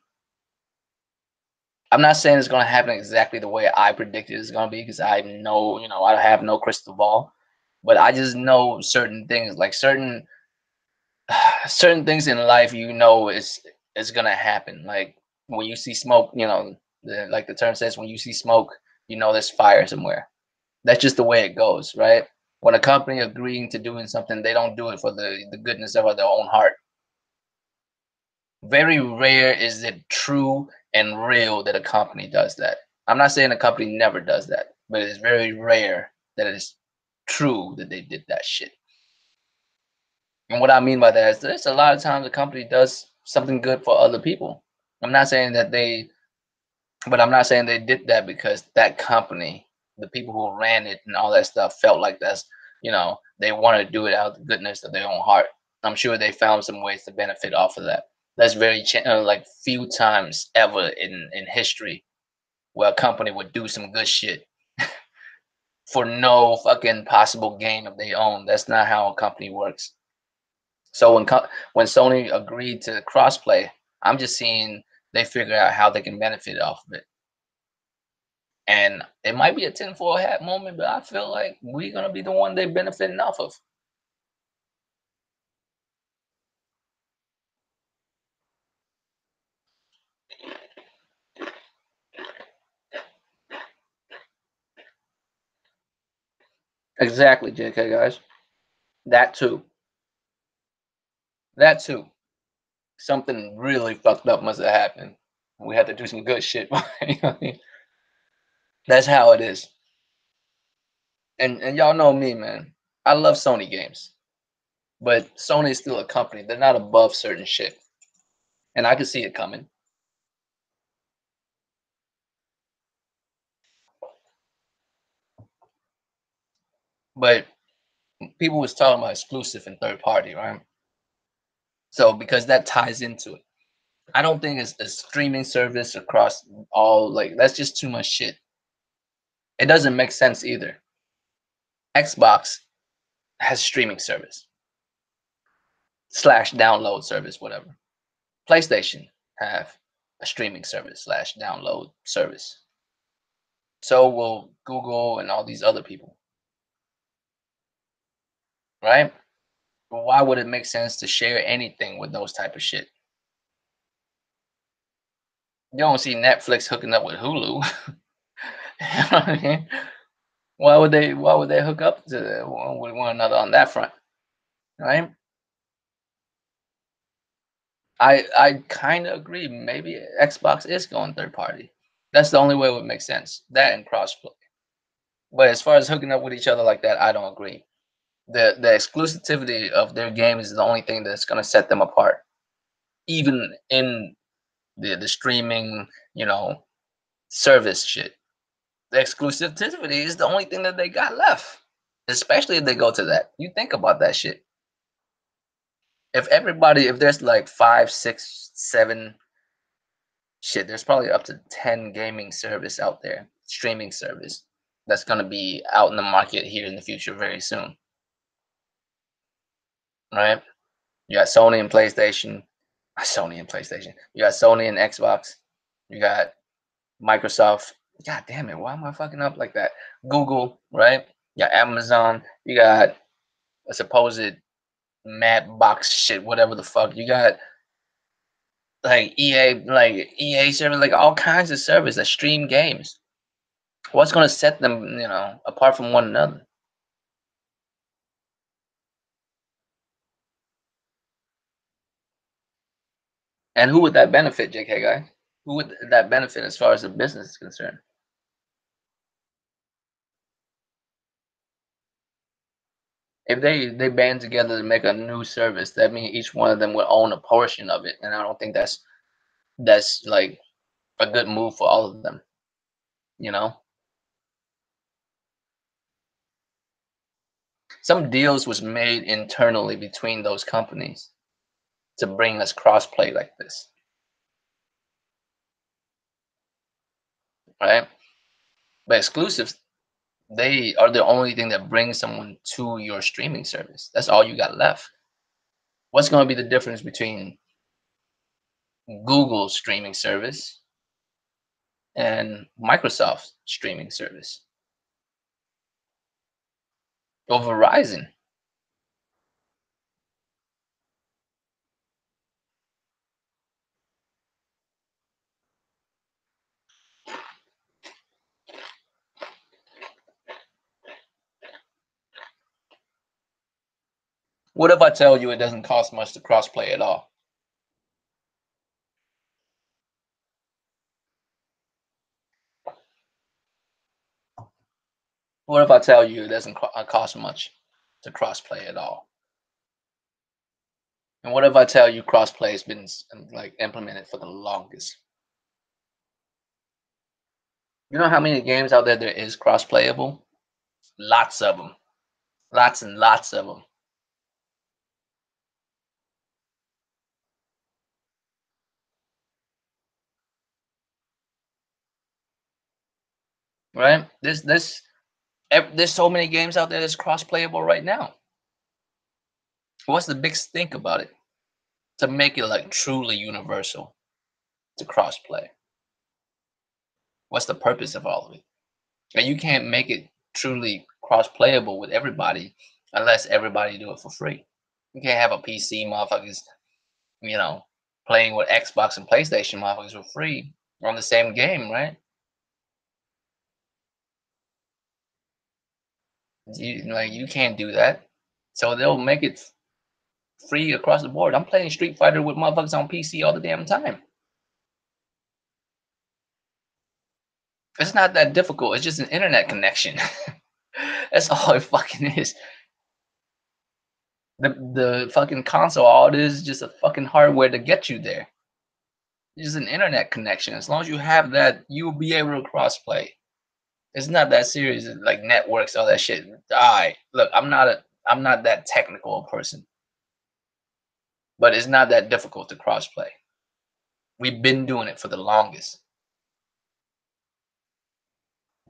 I'm not saying it's going to happen exactly the way I predicted it's going to be because I know, I have no crystal ball, but I just know certain things, like certain things in life, is going to happen. Like when you see smoke, like the term says, when you see smoke, there's fire somewhere. That's just the way it goes, right? When a company agreeing to doing something, they don't do it for the goodness of their own heart. Very rare is it true and real that a company does that. I'm not saying a company never does that, but it is very rare that it is true that they did that shit. And what I mean by that is there's a lot of times a company does something good for other people. I'm not saying that they, but I'm not saying they did that because that company, the people who ran it and all that stuff felt like they want to do it out of the goodness of their own heart. I'm sure they found some ways to benefit off of that. That's like few times ever in history where a company would do some good shit for no fucking possible gain of their own. That's not how a company works. So when Sony agreed to crossplay, I'm just seeing they figure out how they can benefit off of it. And it might be a tinfoil hat moment, but I feel like we're gonna be the one they're benefiting off of. Exactly, JK guys. That too. That too. Something really fucked up must have happened. We had to do some good shit. You know what I mean? That's how it is. And y'all know me, man. I love Sony games, but Sony is still a company. They're not above certain shit, and I can see it coming. But people was talking about exclusive and third party, right? So because that ties into it, I don't think it's a streaming service across all. Like that's just too much shit. It doesn't make sense either. Xbox has streaming service slash download service, whatever. PlayStation have a streaming service slash download service. So will Google and all these other people, right? But why would it make sense to share anything with those type of shit? You don't see Netflix hooking up with Hulu. You know what I mean? Why would they hook up to with one another on that front? Right? I kind of agree. Maybe Xbox is going third party. That's the only way it would make sense. That and crossplay. But as far as hooking up with each other like that, I don't agree. The exclusivity of their game is the only thing that's gonna set them apart. Even in the streaming, service shit. The exclusivity is the only thing that they got left. Especially if they go to that. You think about that shit. If there's like five, six, seven, shit, there's probably up to 10 gaming service out there, streaming service that's gonna be out in the market here in the future very soon. Right? You got Sony and PlayStation. Sony and PlayStation. You got Sony and Xbox. You got Microsoft. God damn it, why am I fucking up like that? Google, right? You got Amazon. You got a supposed Mad Box shit, whatever the fuck. You got like EA service, like all kinds of service that stream games. What's gonna set them, apart from one another? And who would that benefit, JK guy? Who would that benefit as far as the business is concerned? If they band together to make a new service, that means each one of them will own a portion of it, and I don't think that's like a good move for all of them. You know, some deals was made internally between those companies to bring us crossplay like this, right? But exclusives, they are the only thing that brings someone to your streaming service. That's all you got left. What's going to be the difference between Google's streaming service and Microsoft's streaming service or Verizon? What if I tell you it doesn't cost much to crossplay at all? What if I tell you it doesn't cost much to crossplay at all? And what if I tell you crossplay has been like implemented for the longest? You know how many games out there is crossplayable? Lots of them, lots and lots of them. Right? There's so many games out there that's crossplayable right now. What's the big stink about it? To make it like truly universal to crossplay. What's the purpose of all of it? And you can't make it truly cross-playable with everybody unless everybody do it for free. You can't have a PC motherfuckers, you know, playing with Xbox and PlayStation motherfuckers for free on the same game, right? You can't do that. So they'll make it free across the board. I'm playing Street Fighter with motherfuckers on PC all the damn time. It's not that difficult. It's just an internet connection. That's all it fucking is. The fucking console, all it is just a fucking hardware to get you there. It's just an internet connection. As long as you have that, you'll be able to crossplay. It's not that serious. Like networks, all that shit. I look, I'm not that technical a person, but it's not that difficult to crossplay. We've been doing it for the longest.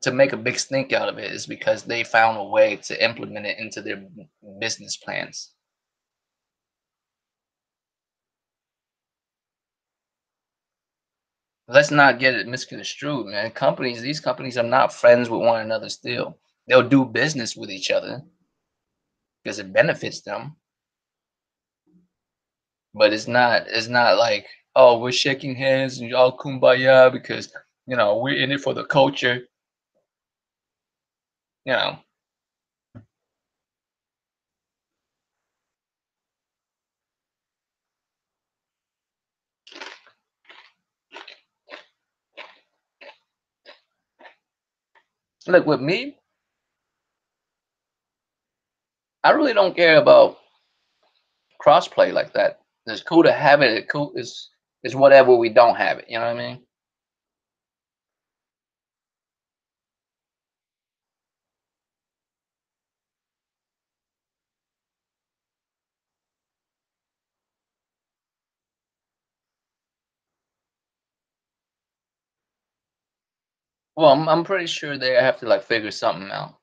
To make a big stink out of it is because they found a way to implement it into their business plans. Let's not get it misconstrued, man. These companies are not friends with one another still. They'll do business with each other because it benefits them, but it's not like, oh, we're shaking hands and y'all kumbaya because we're in it for the culture. You know, look with me, I really don't care about crossplay like that. It's cool to have it. It cool is whatever we don't have it. You know what I mean? Well, I'm pretty sure they have to like figure something out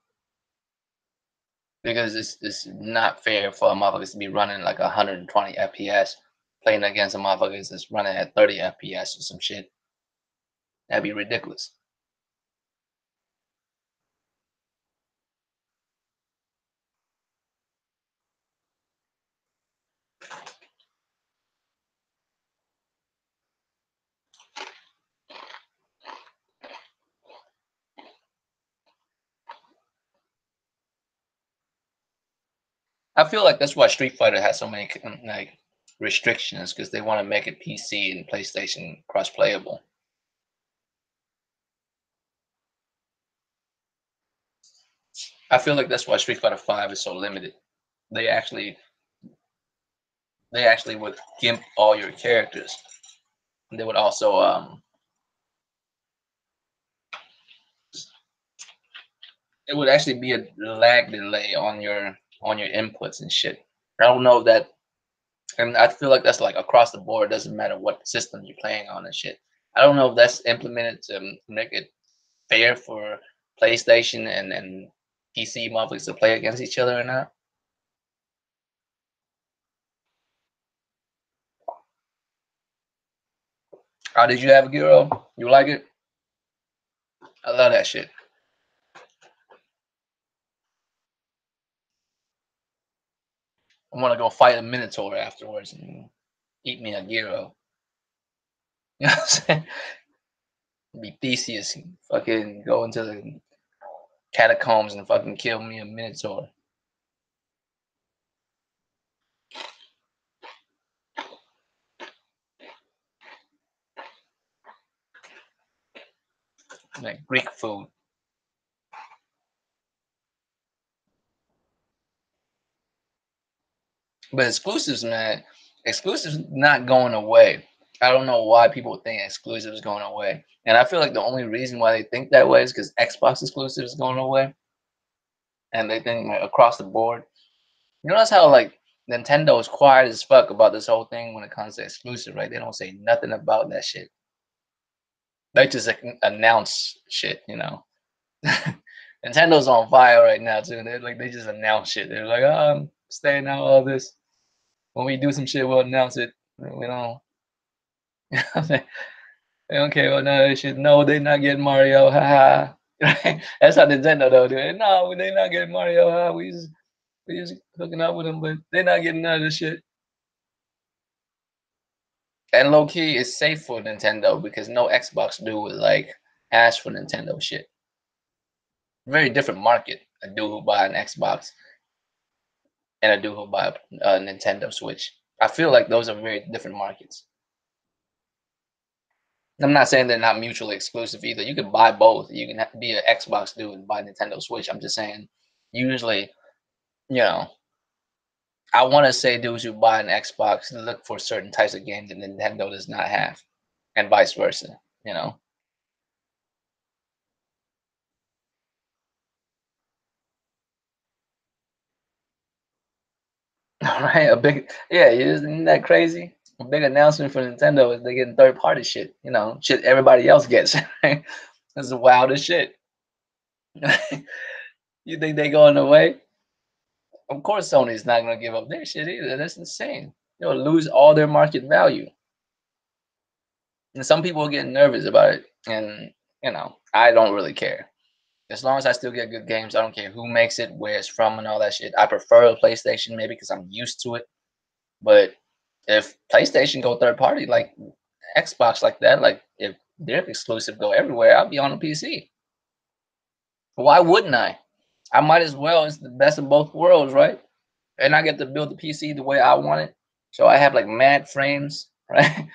because it's not fair for motherfuckers to be running like 120 FPS playing against a motherfuckers that's running at 30 FPS or some shit. That'd be ridiculous. I feel like that's why Street Fighter has so many like restrictions because they want to make it PC and PlayStation cross playable. I feel like that's why Street Fighter 5 is so limited. they actually would gimp all your characters. They would also it would actually be a lag delay on your inputs and shit. I don't know if that, and I feel like that's like across the board. Doesn't matter what system you're playing on and shit. I don't know if that's implemented to make it fair for PlayStation and PC motherfuckers to play against each other or not. How did you have a Giro? You like it? I love that shit. I want to go fight a Minotaur afterwards and eat me a Giro. You know what I'm saying? Be Theseus, fucking go into the catacombs and fucking kill me a Minotaur. Like Greek food. But exclusives, man, exclusives not going away. I don't know why people think exclusives is going away. And I feel like the only reason why they think that way is because Xbox exclusives is going away. And they think like across the board. You notice how like Nintendo is quiet as fuck about this whole thing when it comes to exclusive, right? They don't say nothing about that shit. They just announce shit, you know. Nintendo's on fire right now too. They just announce shit. They're like, oh, I'm staying out all this. When we do some shit, we'll announce it. We don't. They don't care about none of this shit. No, they not getting Mario. Ha ha. That's how Nintendo though do it. No, they not getting Mario. Ha. We just hooking up with them, but they're not getting none of this shit. And low key, it's safe for Nintendo because no Xbox dude would like ask for Nintendo shit. Very different market. A dude who buy an Xbox and a dude who buy a Nintendo Switch. I feel like those are very different markets. I'm not saying they're not mutually exclusive either. You can buy both. You can be an Xbox dude and buy Nintendo Switch. I'm just saying, usually, you know, I want to say dudes who buy an Xbox look for certain types of games that Nintendo does not have, and vice versa. You know, right? A big, yeah, isn't that crazy? A big announcement for Nintendo is they getting third party shit. You know, shit everybody else gets. Right? That's the wildest shit. You think they going away? Of course, Sony's not gonna give up their shit either. That's insane. They'll lose all their market value. And some people are getting nervous about it. And I don't really care. As long as I still get good games, I don't care who makes it, where it's from, and all that shit. I prefer a PlayStation maybe because I'm used to it. But if PlayStation go third party like Xbox like that, like if their exclusive go everywhere, I'll be on a PC. Why wouldn't I? I might as well. It's the best of both worlds, right? And I get to build the PC the way I want it. So I have like mad frames, right?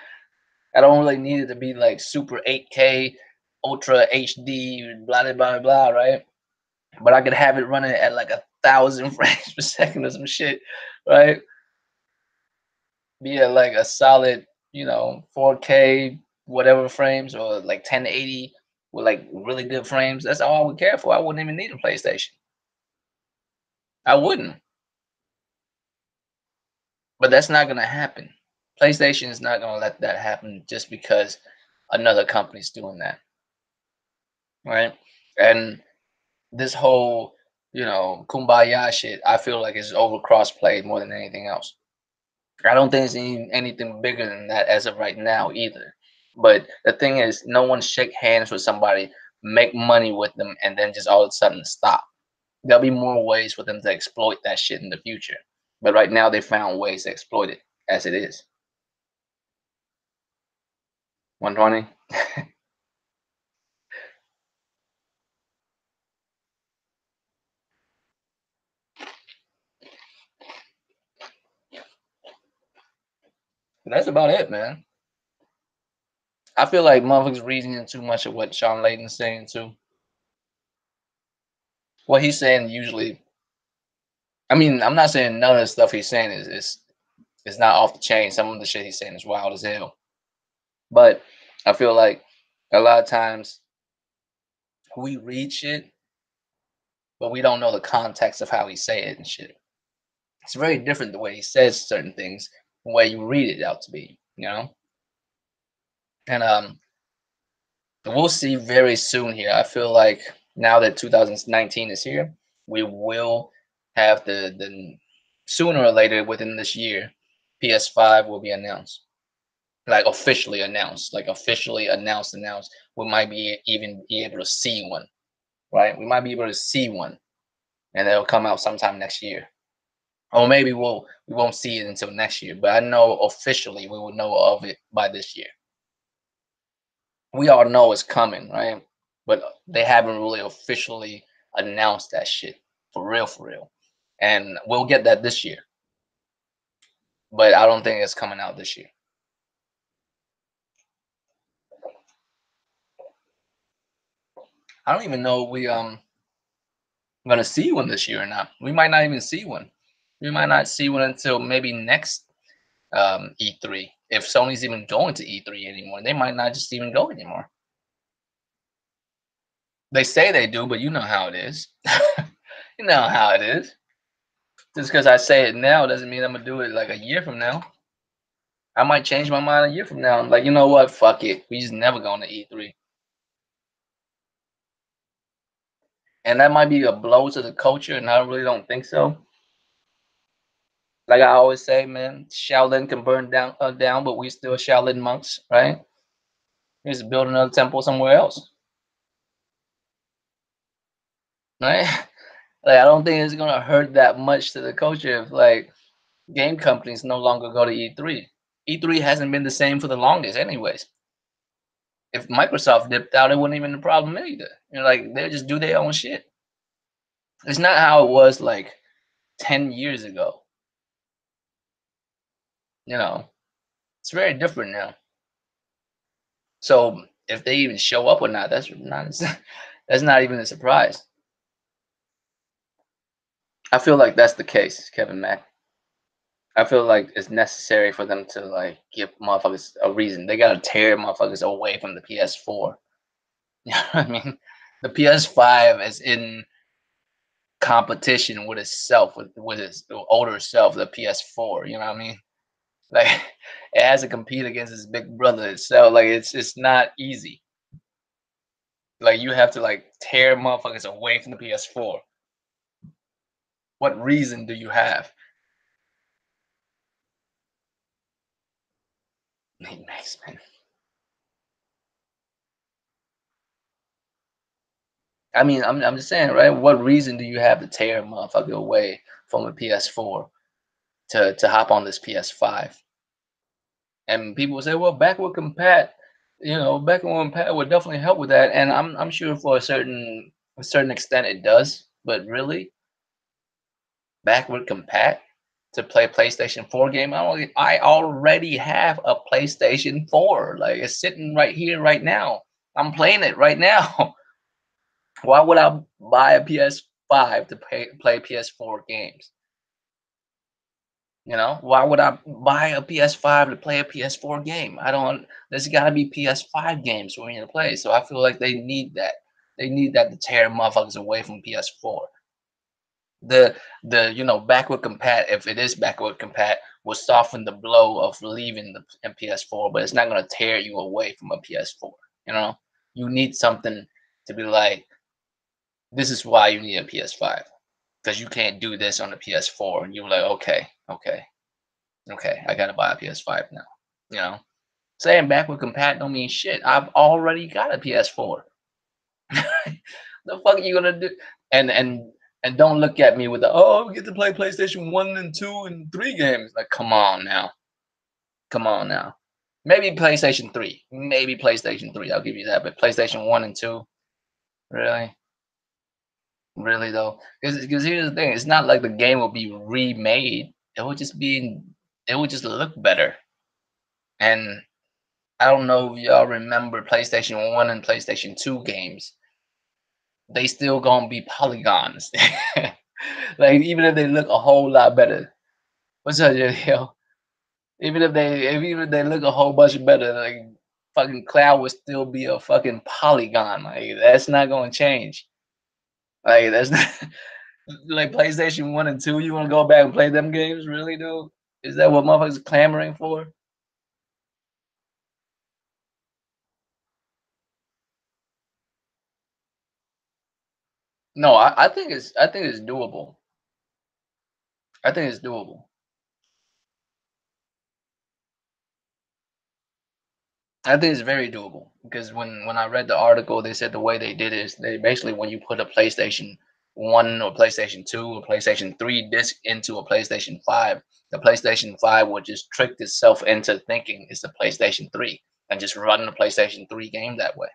I don't really need it to be like super 8K, ultra HD, blah blah blah blah, right? But I could have it running at like 1,000 frames per second or some shit, right? Be at like a solid, 4K whatever frames or like 1080 with like really good frames. That's all I would care for. I wouldn't even need a PlayStation. I wouldn't. But that's not gonna happen. PlayStation is not gonna let that happen just because another company's doing that, right? And this whole, kumbaya shit, I feel like it's over crossplay more than anything else. I don't think it's anything bigger than that as of right now either. But the thing is, no one shake hands with somebody, make money with them, and then just all of a sudden stop. There'll be more ways for them to exploit that shit in the future. But right now, they found ways to exploit it as it is. 120. That's about it, man. I feel like motherfuckers reasoning too much of what Sean Layden's saying too. What he's saying usually I mean, I'm not saying none of the stuff he's saying is not off the chain. Some of the shit he's saying is wild as hell. But I feel like a lot of times we read shit, but we don't know the context of how he say it and shit. It's very different the way he says certain things, the way you read it out to be, you know? And we'll see very soon here. I feel like now that 2019 is here, we will have the sooner or later within this year, PS5 will be announced. Like officially announced. We might be even be able to see one, right? We might be able to see one, and it'll come out sometime next year. Or maybe we won't see it until next year. But I know officially we will know of it by this year. We all know it's coming, right? But they haven't really officially announced that shit for real, for real. And we'll get that this year, but I don't think it's coming out this year. I don't even know if we gonna see one this year or not. We might not even see one. We might not see one until maybe next E3. If Sony's even going to E3 anymore, they might not just even go anymore. They say they do, but you know how it is. You know how it is. Just because I say it now doesn't mean I'm gonna do it like a year from now. I might change my mind a year from now. I'm like, you know what? Fuck it. We just never going to E3. And that might be a blow to the culture, and I really don't think so. Like I always say, man, Shaolin can burn down, but we still Shaolin monks, right? We just build another temple somewhere else, right? Like I don't think it's gonna hurt that much to the culture if like game companies no longer go to E3. E3 hasn't been the same for the longest, anyways. If Microsoft dipped out, it wasn't even a problem either. You know, like they just do their own shit. It's not how it was like 10 years ago. You know, it's very different now. So if they even show up or not, that's not even a surprise. I feel like that's the case, Kevin Mack. I feel like it's necessary for them to like give motherfuckers a reason. They gotta tear motherfuckers away from the PS4. You know what I mean? The PS5 is in competition with itself, with its older self, the PS4. You know what I mean? Like it has to compete against its big brother itself. Like it's not easy. Like you have to like tear motherfuckers away from the PS4. What reason do you have? Max, man. I mean, I'm just saying, right? What reason do you have to tear a motherfucker away from a PS4 to hop on this PS5? And people say, well, backward compat, backward compat would definitely help with that. And I'm sure for a certain extent it does, but really, backward compat to play PlayStation 4 game. I already have a PlayStation 4. Like it's sitting right here, right now. I'm playing it right now. Why would I buy a PS5 to play PS4 games? You know, why would I buy a PS5 to play a PS4 game? I don't. There's got to be PS5 games for me to play. So I feel like they need that. They need that to tear motherfuckers away from PS4. The backward compat, if it is backward compat, will soften the blow of leaving the PS4, but it's not gonna tear you away from a PS4. You know, you need something to be like, this is why you need a PS5 because you can't do this on the PS4, and you're like, okay, okay, okay, I gotta buy a PS5 now. You know, saying backward compat don't mean shit. I've already got a PS4. The fuck are you gonna do? And don't look at me with the we get to play PlayStation 1 and 2 and 3 games. Like, come on now. Come on now. Maybe PlayStation 3. Maybe PlayStation 3. I'll give you that. But PlayStation 1 and 2, really? Really though? Because here's the thing, it's not like the game will be remade. It would just look better. And I don't know if y'all remember PlayStation 1 and PlayStation 2 games. They still gonna be polygons. Like even if they look a whole lot better. What's up, yo? Even if they look a whole bunch better, like fucking Cloud would still be a fucking polygon. Like that's not gonna change. Like that's not like PlayStation 1 and 2. You wanna go back and play them games, really, dude? Is that what motherfuckers clamoring for? No, I think it's doable. I think it's doable. I think it's very doable because when I read the article, they said the way they did it is they basically when you put a PlayStation 1 or PlayStation 2 or PlayStation 3 disc into a PlayStation 5, the PlayStation 5 would just trick itself into thinking it's a PlayStation 3 and just run the PlayStation 3 game that way.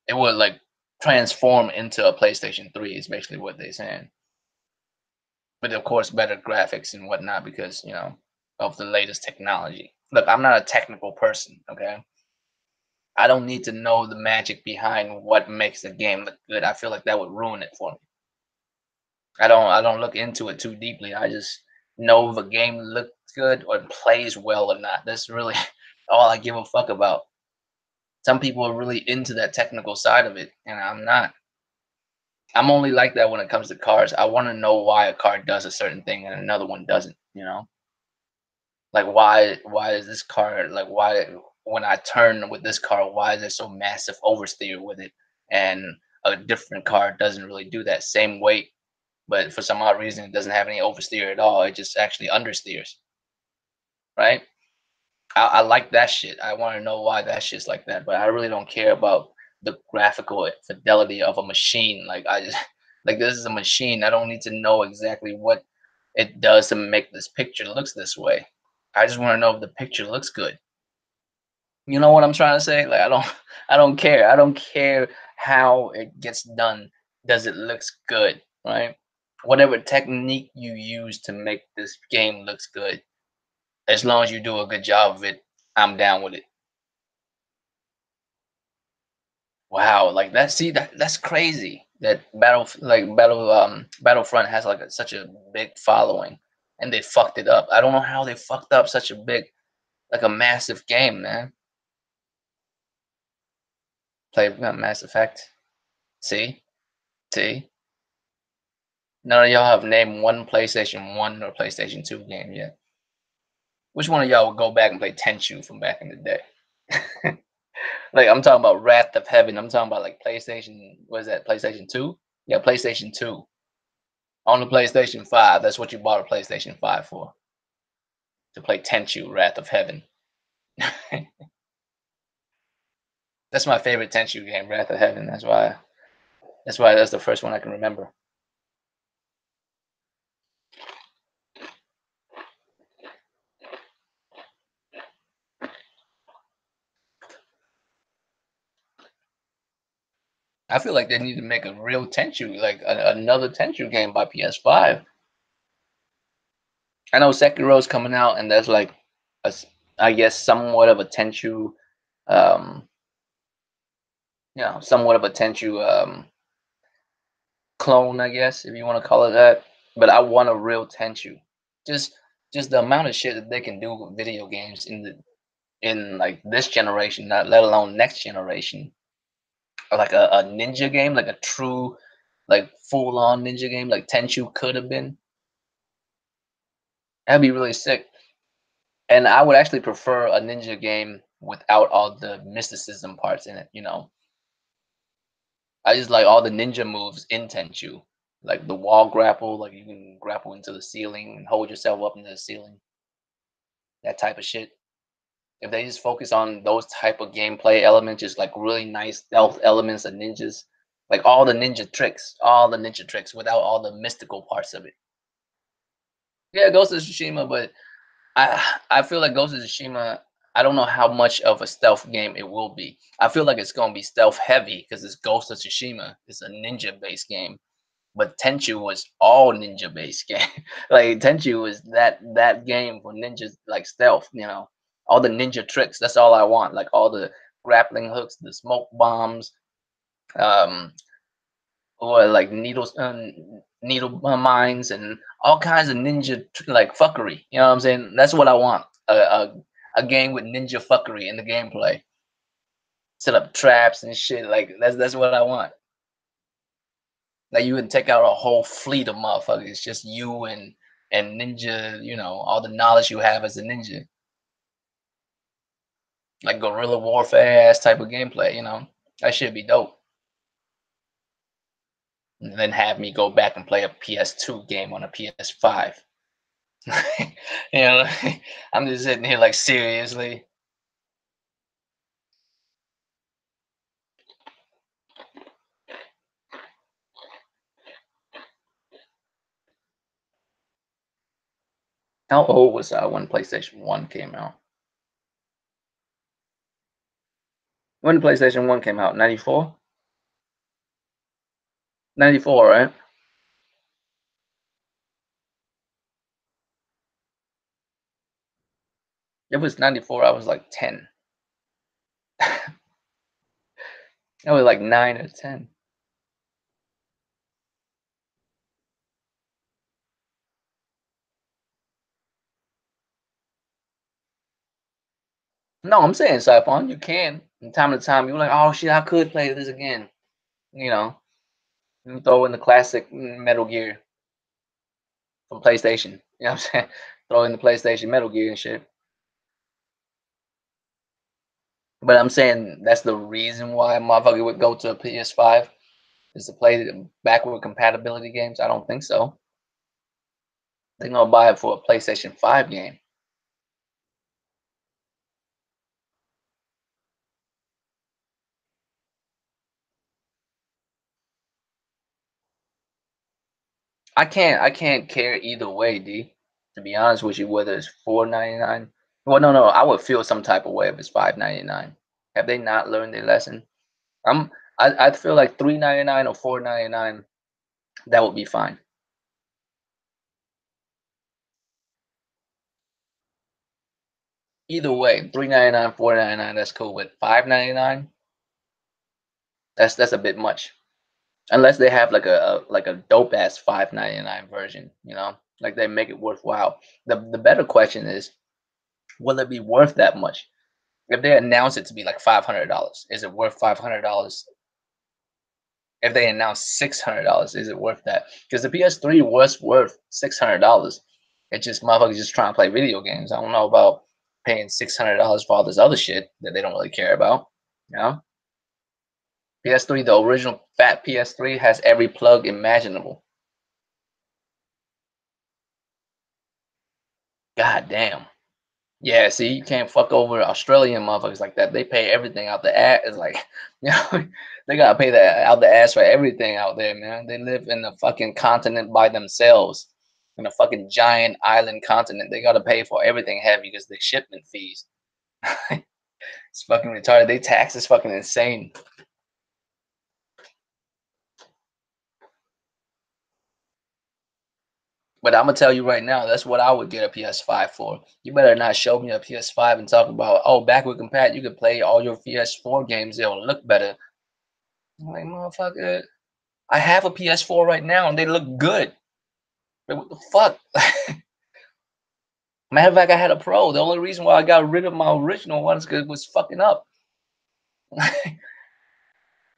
It would like transform into a PlayStation 3 is basically what they're saying. But of course, better graphics and whatnot because of the latest technology. Look, I'm not a technical person, okay? I don't need to know the magic behind what makes the game look good. I feel like that would ruin it for me. I don't look into it too deeply. I just know if a game looks good or plays well or not. That's really all I give a fuck about. Some people are really into that technical side of it, and I'm not. I'm only like that when it comes to cars. I want to know why a car does a certain thing and another one doesn't. Like why is this car like why when I turn with this car, why is there so massive oversteer with it? And a different car doesn't really do that same weight, but for some odd reason it doesn't have any oversteer at all. It just actually understeers, right? I like that shit. I want to know why that shit's like that, but I really don't care about the graphical fidelity of a machine. Like I just like this is a machine. I don't need to know exactly what it does to make this picture looks this way. I just want to know if the picture looks good. You know what I'm trying to say? Like I don't care. I don't care how it gets done. Does it looks good, right? Whatever technique you use to make this game looks good, as long as you do a good job of it, I'm down with it. Wow, like that. See that's crazy. That Battlefront has like such a big following, and they fucked it up. I don't know how they fucked up such a big like a massive game, man. Play Mass Effect. See, see. None of y'all have named one PlayStation 1 or PlayStation 2 game yet. Which one of y'all would go back and play Tenchu from back in the day? Like I'm talking about Wrath of Heaven. I'm talking about like PlayStation. What is that? PlayStation 2? Yeah, PlayStation 2. On the PlayStation 5. That's what you bought a PlayStation 5 for. To play Tenchu, Wrath of Heaven. That's my favorite Tenchu game, Wrath of Heaven. That's why that's the first one I can remember. I feel like they need to make a real Tenchu, like another Tenchu game by PS5. I know Sekiro's coming out, and there's like, I guess, somewhat of a Tenchu, um, somewhat of a Tenchu clone, I guess, if you want to call it that. But I want a real Tenchu. Just, just the amount of shit that they can do with video games in like this generation, not let alone next generation. Like a ninja game, like a true, like full on ninja game, like Tenchu could have been. That'd be really sick. And I would actually prefer a ninja game without all the mysticism parts in it. I just like all the ninja moves in Tenchu. Like the wall grapple, like you can grapple into the ceiling and hold yourself up into the ceiling. That type of shit. If they just focus on those type of gameplay elements, just like really nice stealth elements of ninjas, like all the ninja tricks without all the mystical parts of it. Yeah, Ghost of Tsushima, but I feel like Ghost of Tsushima. I don't know how much of a stealth game it will be. I feel like it's gonna be stealth heavy because it's Ghost of Tsushima. It's a ninja based game, but Tenchu was all ninja based game. Like Tenchu was that game for ninjas like stealth. All the ninja tricks. That's all I want. Like all the grappling hooks, the smoke bombs, um, or like needles. needle mines and all kinds of ninja like fuckery. You know what I'm saying? That's what I want. A game with ninja fuckery in the gameplay. Set up traps and shit. Like that's what I want. Like you can take out a whole fleet of motherfuckers, just you and ninja. You know all the knowledge you have as a ninja, like guerrilla warfare ass type of gameplay. You know that should be dope. And then have me go back and play a PS2 game on a PS5. You know, I'm just sitting here like seriously. How old was I when PlayStation 1 came out? When the PlayStation 1 came out? 94? 94, right? It was 94. I was like 10. I was like 9 or 10. No, I'm saying, Siphon, you can. From time to time, you're like, oh shit, I could play this again. You know, you throw in the classic Metal Gear from PlayStation. You know what I'm saying? Throw in the PlayStation Metal Gear and shit. But I'm saying that's the reason why a motherfucker would go to a PS5 is to play the backward compatibility games. I don't think so. They're gonna buy it for a PlayStation 5 game. I can't care either way, D. To be honest with you, whether it's 4.99. Well, no, I would feel some type of way if it's 5.99. Have they not learned their lesson? I'm I feel like 3.99 or 4.99, that would be fine. Either way, 3.99, 4.99, that's cool. With 5.99, that's a bit much. Unless they have like a dope ass 5.99 version, you know, like they make it worthwhile. The better question is, will it be worth that much? If they announce it to be like $500, is it worth $500? If they announce $600, is it worth that? Because the PS3 was worth $600. It's just motherfuckers just trying to play video games. I don't know about paying $600 for all this other shit that they don't really care about. You know, PS3, the original fat PS3, has every plug imaginable. God damn. Yeah, see, you can't fuck over Australian motherfuckers like that. They pay everything out the ass. It's like, you know, they gotta pay the out the ass for everything out there, man. They live in a fucking continent by themselves, in a fucking giant island continent. They gotta pay for everything heavy because the shipment fees. It's fucking retarded. They tax is fucking insane. But I'm gonna tell you right now, that's what I would get a PS5 for. You better not show me a PS5 and talk about, oh, backward compat, you could play all your PS4 games, they'll look better. I'm like, motherfucker, I have a PS4 right now and they look good. Like, what the fuck? Matter of fact, I had a Pro. The only reason why I got rid of my original one is because it was fucking up.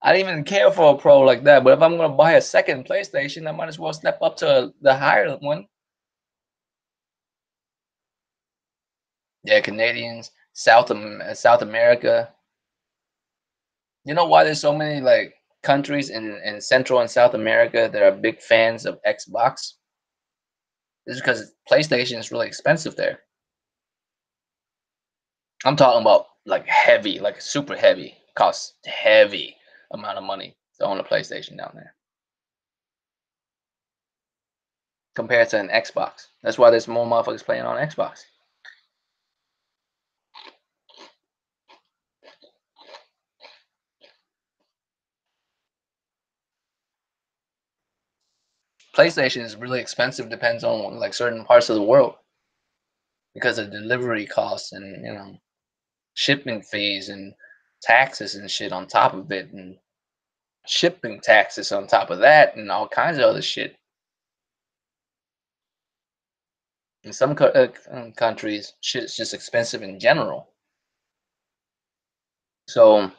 I didn't even care for a Pro like that. But if I'm gonna buy a second PlayStation, I might as well step up to the higher one. Yeah, Canadians, South America. You know why there's so many like countries in Central and South America that are big fans of Xbox? It's because PlayStation is really expensive there. I'm talking about like heavy, like super heavy, costs heavy amount of money to own a PlayStation down there compared to an Xbox. That's why there's more motherfuckers playing on Xbox. PlayStation is really expensive, depends on like certain parts of the world because of delivery costs and shipping fees and taxes and shit on top of it and shipping taxes on top of that and all kinds of other shit. In some countries, shit's just expensive in general. So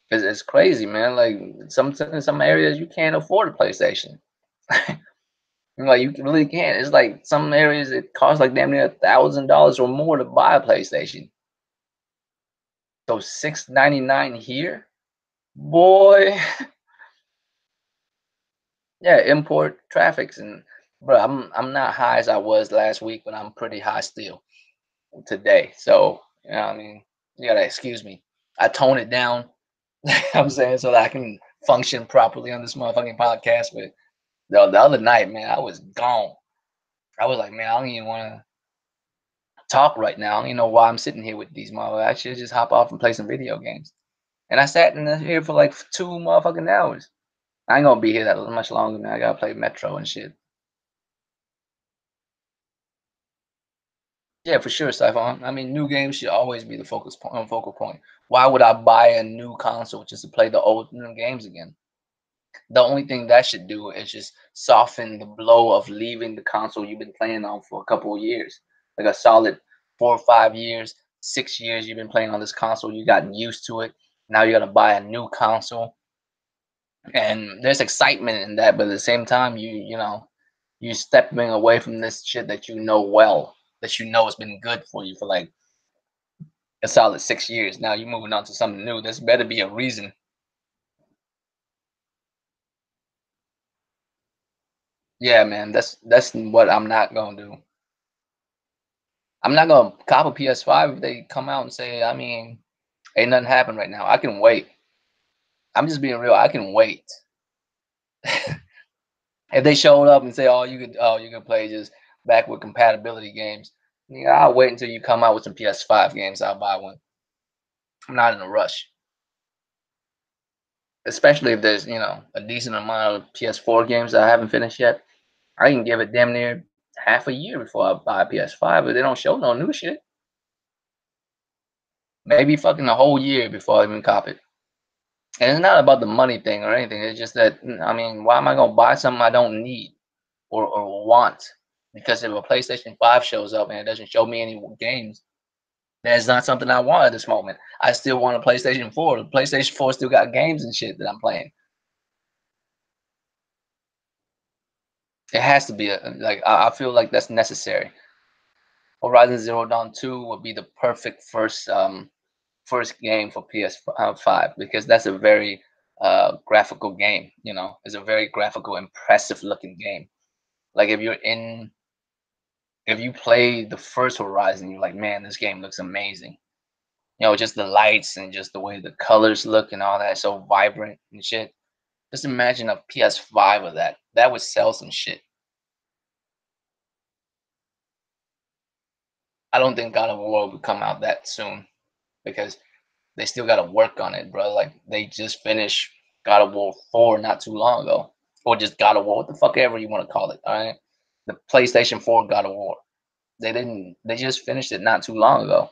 it's crazy, man. Like in some areas, you can't afford a PlayStation. Like you really can't. It's like some areas it costs like damn near $1,000 or more to buy a PlayStation. So 699 here, boy. Yeah, import traffics and bro, I'm not high as I was last week, but I'm pretty high still today. So you know, what I mean, you gotta excuse me. I tone it down. I'm saying so that I can function properly on this motherfucking podcast. But the other night, man, I was gone. I was like, man, I don't even want to talk right now. I don't even know why I'm sitting here with these motherfuckers. I should just hop off and play some video games. And I sat in here for like 2 motherfucking hours. I ain't gonna be here that much longer, man. I gotta play Metro and shit. Yeah, for sure, Cyphon. I mean, new games should always be the focal point. Why would I buy a new console just to play the old new games again? The only thing that should do is just soften the blow of leaving the console you've been playing on for a couple of years, like a solid 4 or 5 years, 6 years you've been playing on this console. You gotten used to it. Now you got to buy a new console, and there's excitement in that, but at the same time, you're stepping away from this shit that you know well, that you know has been good for you for like a solid 6 years. Now you're moving on to something new. There's better be a reason. Yeah, man, that's what I'm not gonna do. I'm not gonna cop a PS5 if they come out and say, I mean, ain't nothing happen right now. I can wait. I'm just being real. I can wait. If they showed up and say, oh, you can play just backward compatibility games. Yeah, I'll wait until you come out with some PS5 games. I'll buy one. I'm not in a rush, especially if there's a decent amount of PS4 games that I haven't finished yet. I can give it damn near half a year before I buy a PS5 if they don't show no new shit. Maybe fucking a whole year before I even cop it. And it's not about the money thing or anything. It's just that I mean, why am I gonna buy something I don't need or want? Because if a PlayStation 5 shows up and it doesn't show me any games, that's not something I want at this moment. I still want a PlayStation 4. The PlayStation 4 still got games and shit that I'm playing. It has to be like I feel like that's necessary. Horizon Zero Dawn 2 would be the perfect first game for PS5 because that's a very graphical game. It's a very graphical, impressive looking game. Like if you play the first Horizon, you're like, man, this game looks amazing. Just the lights and just the way the colors look and all that, so vibrant and shit. Just imagine a PS5 of that. That would sell some shit. I don't think God of War would come out that soon because they still got to work on it, bro. Like they just finished God of War 4 not too long ago, or just God of War, what the fuck ever you want to call it. All right, the PlayStation 4 God of War. They didn't. They just finished it not too long ago.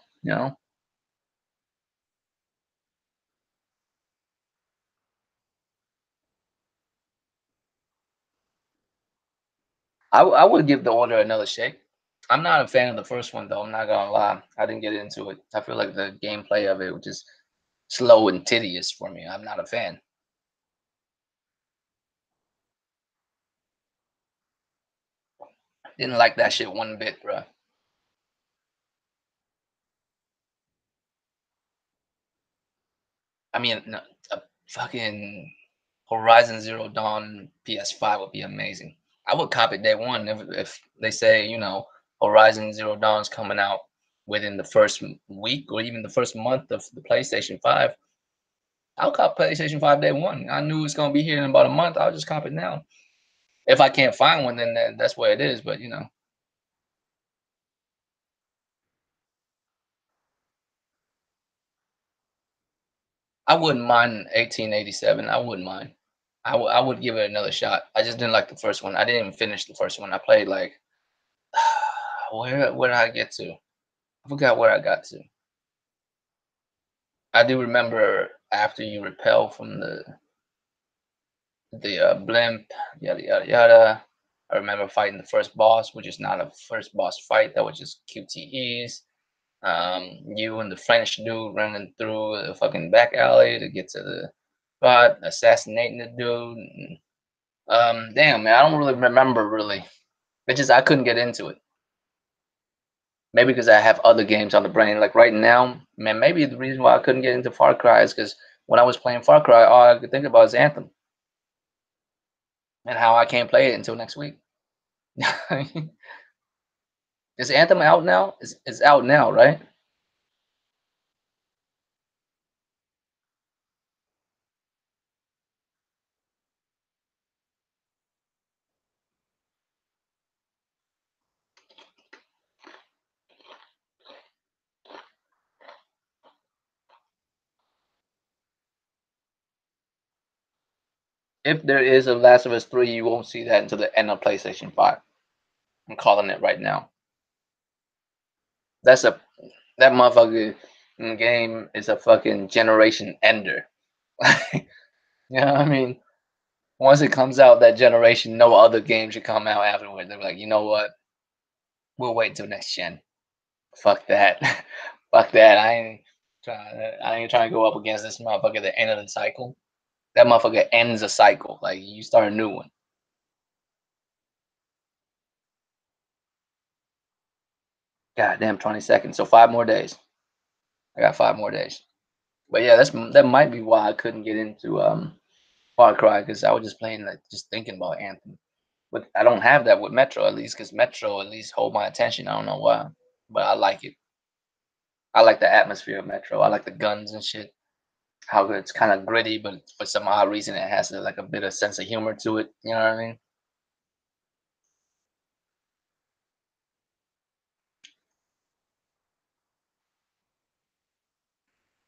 I would give the order another shake. I'm not a fan of the first one though. I'm not gonna lie. I didn't get into it. I feel like the gameplay of it was just slow and tedious for me. I'm not a fan. Didn't like that shit one bit, bro. I mean, no, a fucking Horizon Zero Dawn PS5 would be amazing. I would cop it day one if they say Horizon Zero Dawn's coming out within the first week or even the first month of the PlayStation 5. I'll cop PlayStation 5 day one. I knew it's gonna be here in about a month. I'll just cop it now. If I can't find one, then that's where it is. But I wouldn't mind 1887. I wouldn't mind. I would give it another shot. I just didn't like the first one. I didn't even finish the first one. I played like where did I get to? I forgot where I got to. I do remember after you repel from the blimp, yada yada yada. I remember fighting the first boss, which is not a first boss fight. That was just QTEs. You and the French dude running through the fucking back alley to get to the spot, assassinating the dude. Damn man, I don't really remember really. It just I couldn't get into it. Maybe because I have other games on the brain. Like right now, man, maybe the reason why I couldn't get into Far Cry is because when I was playing Far Cry, all I could think about is Anthem and how I can't play it until next week. Is Anthem out now? It's out now, right? If there is a Last of Us 3, you won't see that until the end of PlayStation 5. I'm calling it right now. That's a that motherfucker game is a fucking generation ender. You know what I mean? Once it comes out that generation, no other game should come out afterward. They're like, you know what? We'll wait till next gen. Fuck that. Fuck that. I ain't trying to go up against this motherfucker at the end of the cycle. That motherfucker ends a cycle. Like you start a new one. God damn, 20 seconds. So 5 more days. I got 5 more days. But yeah, that might be why I couldn't get into Far Cry because I was just playing like just thinking about Anthem. But I don't have that with Metro at least because Metro at least hold my attention. I don't know why, but I like it. I like the atmosphere of Metro. I like the guns and shit. How it's kind of gritty, but for some odd reason it has like a bit of sense of humor to it. You know what I mean?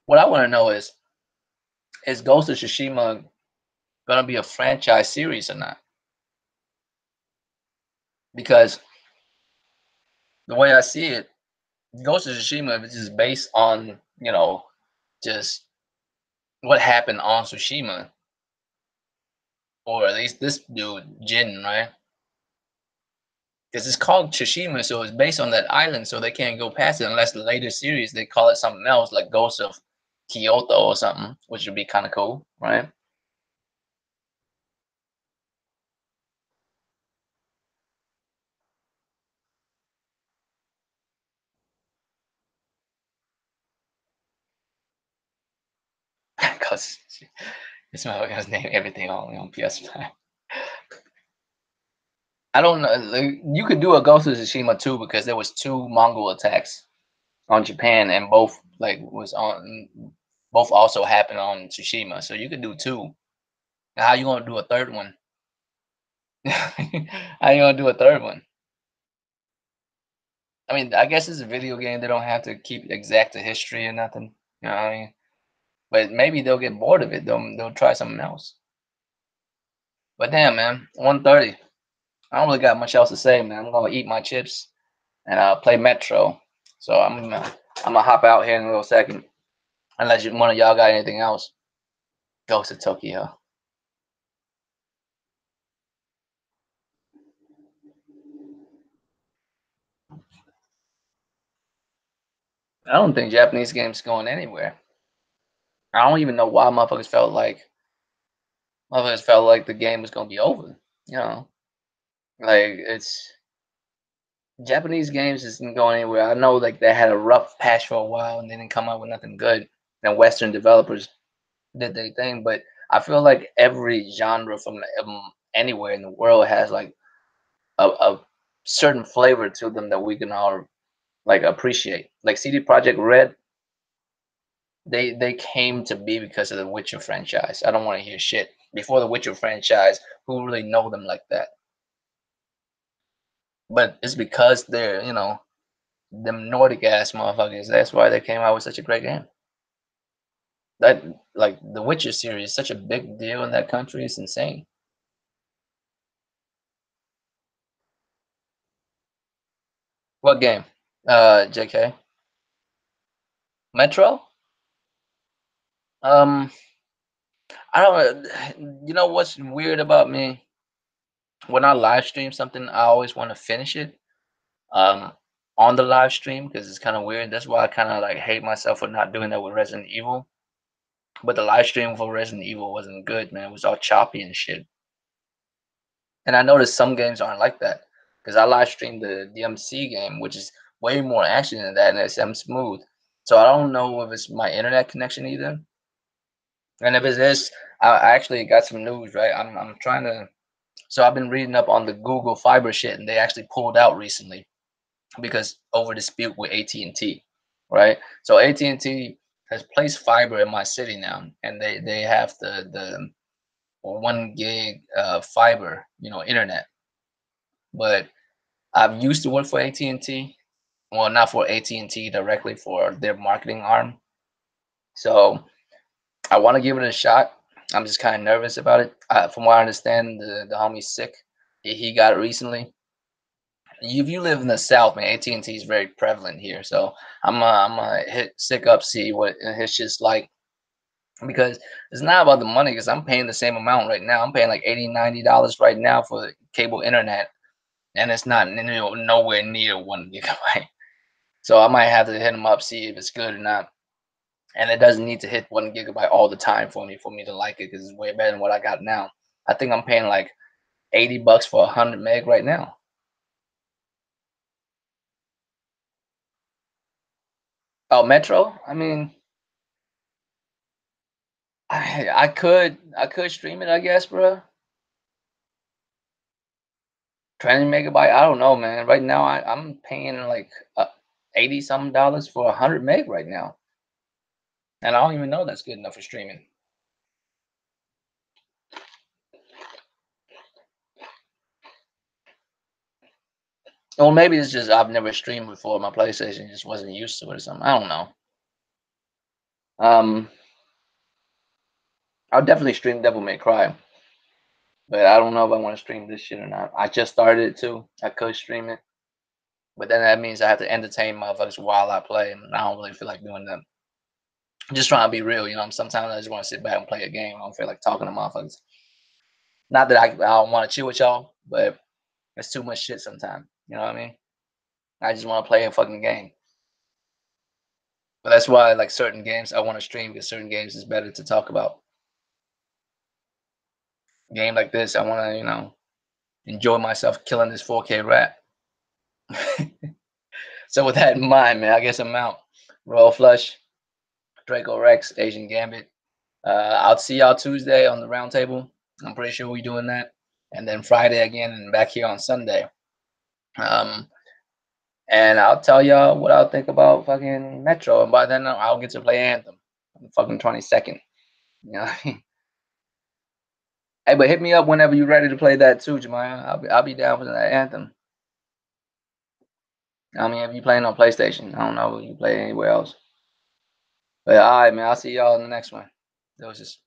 What I want to know is Ghost of Tsushima gonna be a franchise series or not? Because the way I see it, Ghost of Tsushima is just based on just what happened on Tsushima, or at least this dude Jin, right? Because it's called Tsushima, so it's based on that island, so they can't go past it unless the later series they call it something else, like Ghost of Kyoto or something, which would be kind of cool, right? Because this motherfucker's name everything only on PS5. I don't know. Like, you could do a Ghost of Tsushima too because there was two Mongol attacks on Japan, and both also happened on Tsushima. So you could do two. How you gonna do a third one? How you gonna do a third one? I mean, I guess it's a video game. They don't have to keep exact to history or nothing. You know what I mean? But maybe they'll get bored of it. They'll try something else. But damn, man, 1:30. I don't really got much else to say, man. I'm gonna eat my chips and play Metro. So I'm gonna hop out here in a little second. Unless one of y'all got anything else. Ghost of Tokyo. I don't think Japanese games going anywhere. I don't even know why motherfuckers felt like the game was gonna be over. You know, like it's Japanese games isn't going anywhere. I know like they had a rough patch for a while and they didn't come out with nothing good. And Western developers did their thing, but I feel like every genre from anywhere in the world has like a certain flavor to them that we can all like appreciate. Like CD Project Red, they came to be because of the Witcher franchise. I don't want to hear shit. Before the Witcher franchise, who really know them like that? But it's because they're, them Nordic ass motherfuckers. That's why they came out with such a great game. That like the Witcher series is such a big deal in that country. It's insane. What game? JK. Metro? Um, I don't. You know what's weird about me? when I live stream something, I always want to finish it um on the live stream because it's kind of weird. That's why I kind of like hate myself for not doing that with Resident Evil. But the live stream for Resident Evil wasn't good, man. It was all choppy and shit. And I noticed some games aren't like that because I live streamed the DMC game, which is way more action than that, and it's smooth. So I don't know if it's my internet connection either. And if it is, I actually got some news, right? I'm trying to. So I've been reading up on the Google Fiber shit, and they actually pulled out recently because over dispute with AT&T, right? So AT&T has placed fiber in my city now, and they have the 1 gig fiber, internet. But I've used to work for AT&T. Well, not for AT&T directly, for their marketing arm. So I want to give it a shot. I'm just kind of nervous about it. From what I understand, the homie's sick. He got it recently. If you live in the South, man, AT&T is very prevalent here. So I'm gonna hit sick up, see what his shit's like, because it's not about the money. Because I'm paying the same amount right now. I'm paying like 80, $90 right now for cable internet, and it's not nowhere near 1 gigabyte. So I might have to hit him up, see if it's good or not. And it doesn't need to hit 1 gigabyte all the time for me to like it because it's way better than what I got now. I think I'm paying like $80 for 100 meg right now. Oh, Metro. I mean, I could stream it, I guess, bro. 20 megabyte. I don't know, man. Right now, I'm paying like 80 something dollars for 100 meg right now, and I don't even know that's good enough for streaming. Or maybe it's just I've never streamed before. My PlayStation just wasn't used to it or something. I don't know. Um, I'll definitely stream Devil May Cry, but I don't know if I want to stream this shit or not. I just started it too. I could stream it, but then that means I have to entertain motherfuckers while I play, and I don't really feel like doing that. I'm just trying to be real, Sometimes I just want to sit back and play a game. I don't feel like talking to motherfuckers. Not that I don't want to chill with y'all, but it's too much shit sometimes. You know what I mean? I just want to play a fucking game. But that's why, like certain games, I want to stream because certain games is better to talk about. Game like this, I want to, enjoy myself killing this 4K rat. So with that in mind, man, I guess I'm out. Royal Flush, Draco Rex, Asian Gambit. I'll see y'all Tuesday on the round table. I'm pretty sure we're doing that. And then Friday again and back here on Sunday. Um, and I'll tell y'all what I'll think about fucking Metro. And by then I'll get to play Anthem on the fucking 22nd. You know what I mean? Hey, but hit me up whenever you're ready to play that too, Jemiah. I'll be down for that Anthem. I mean, if you playing on PlayStation, I don't know if you play anywhere else. But all right, man. I'll see y'all in the next one. That was just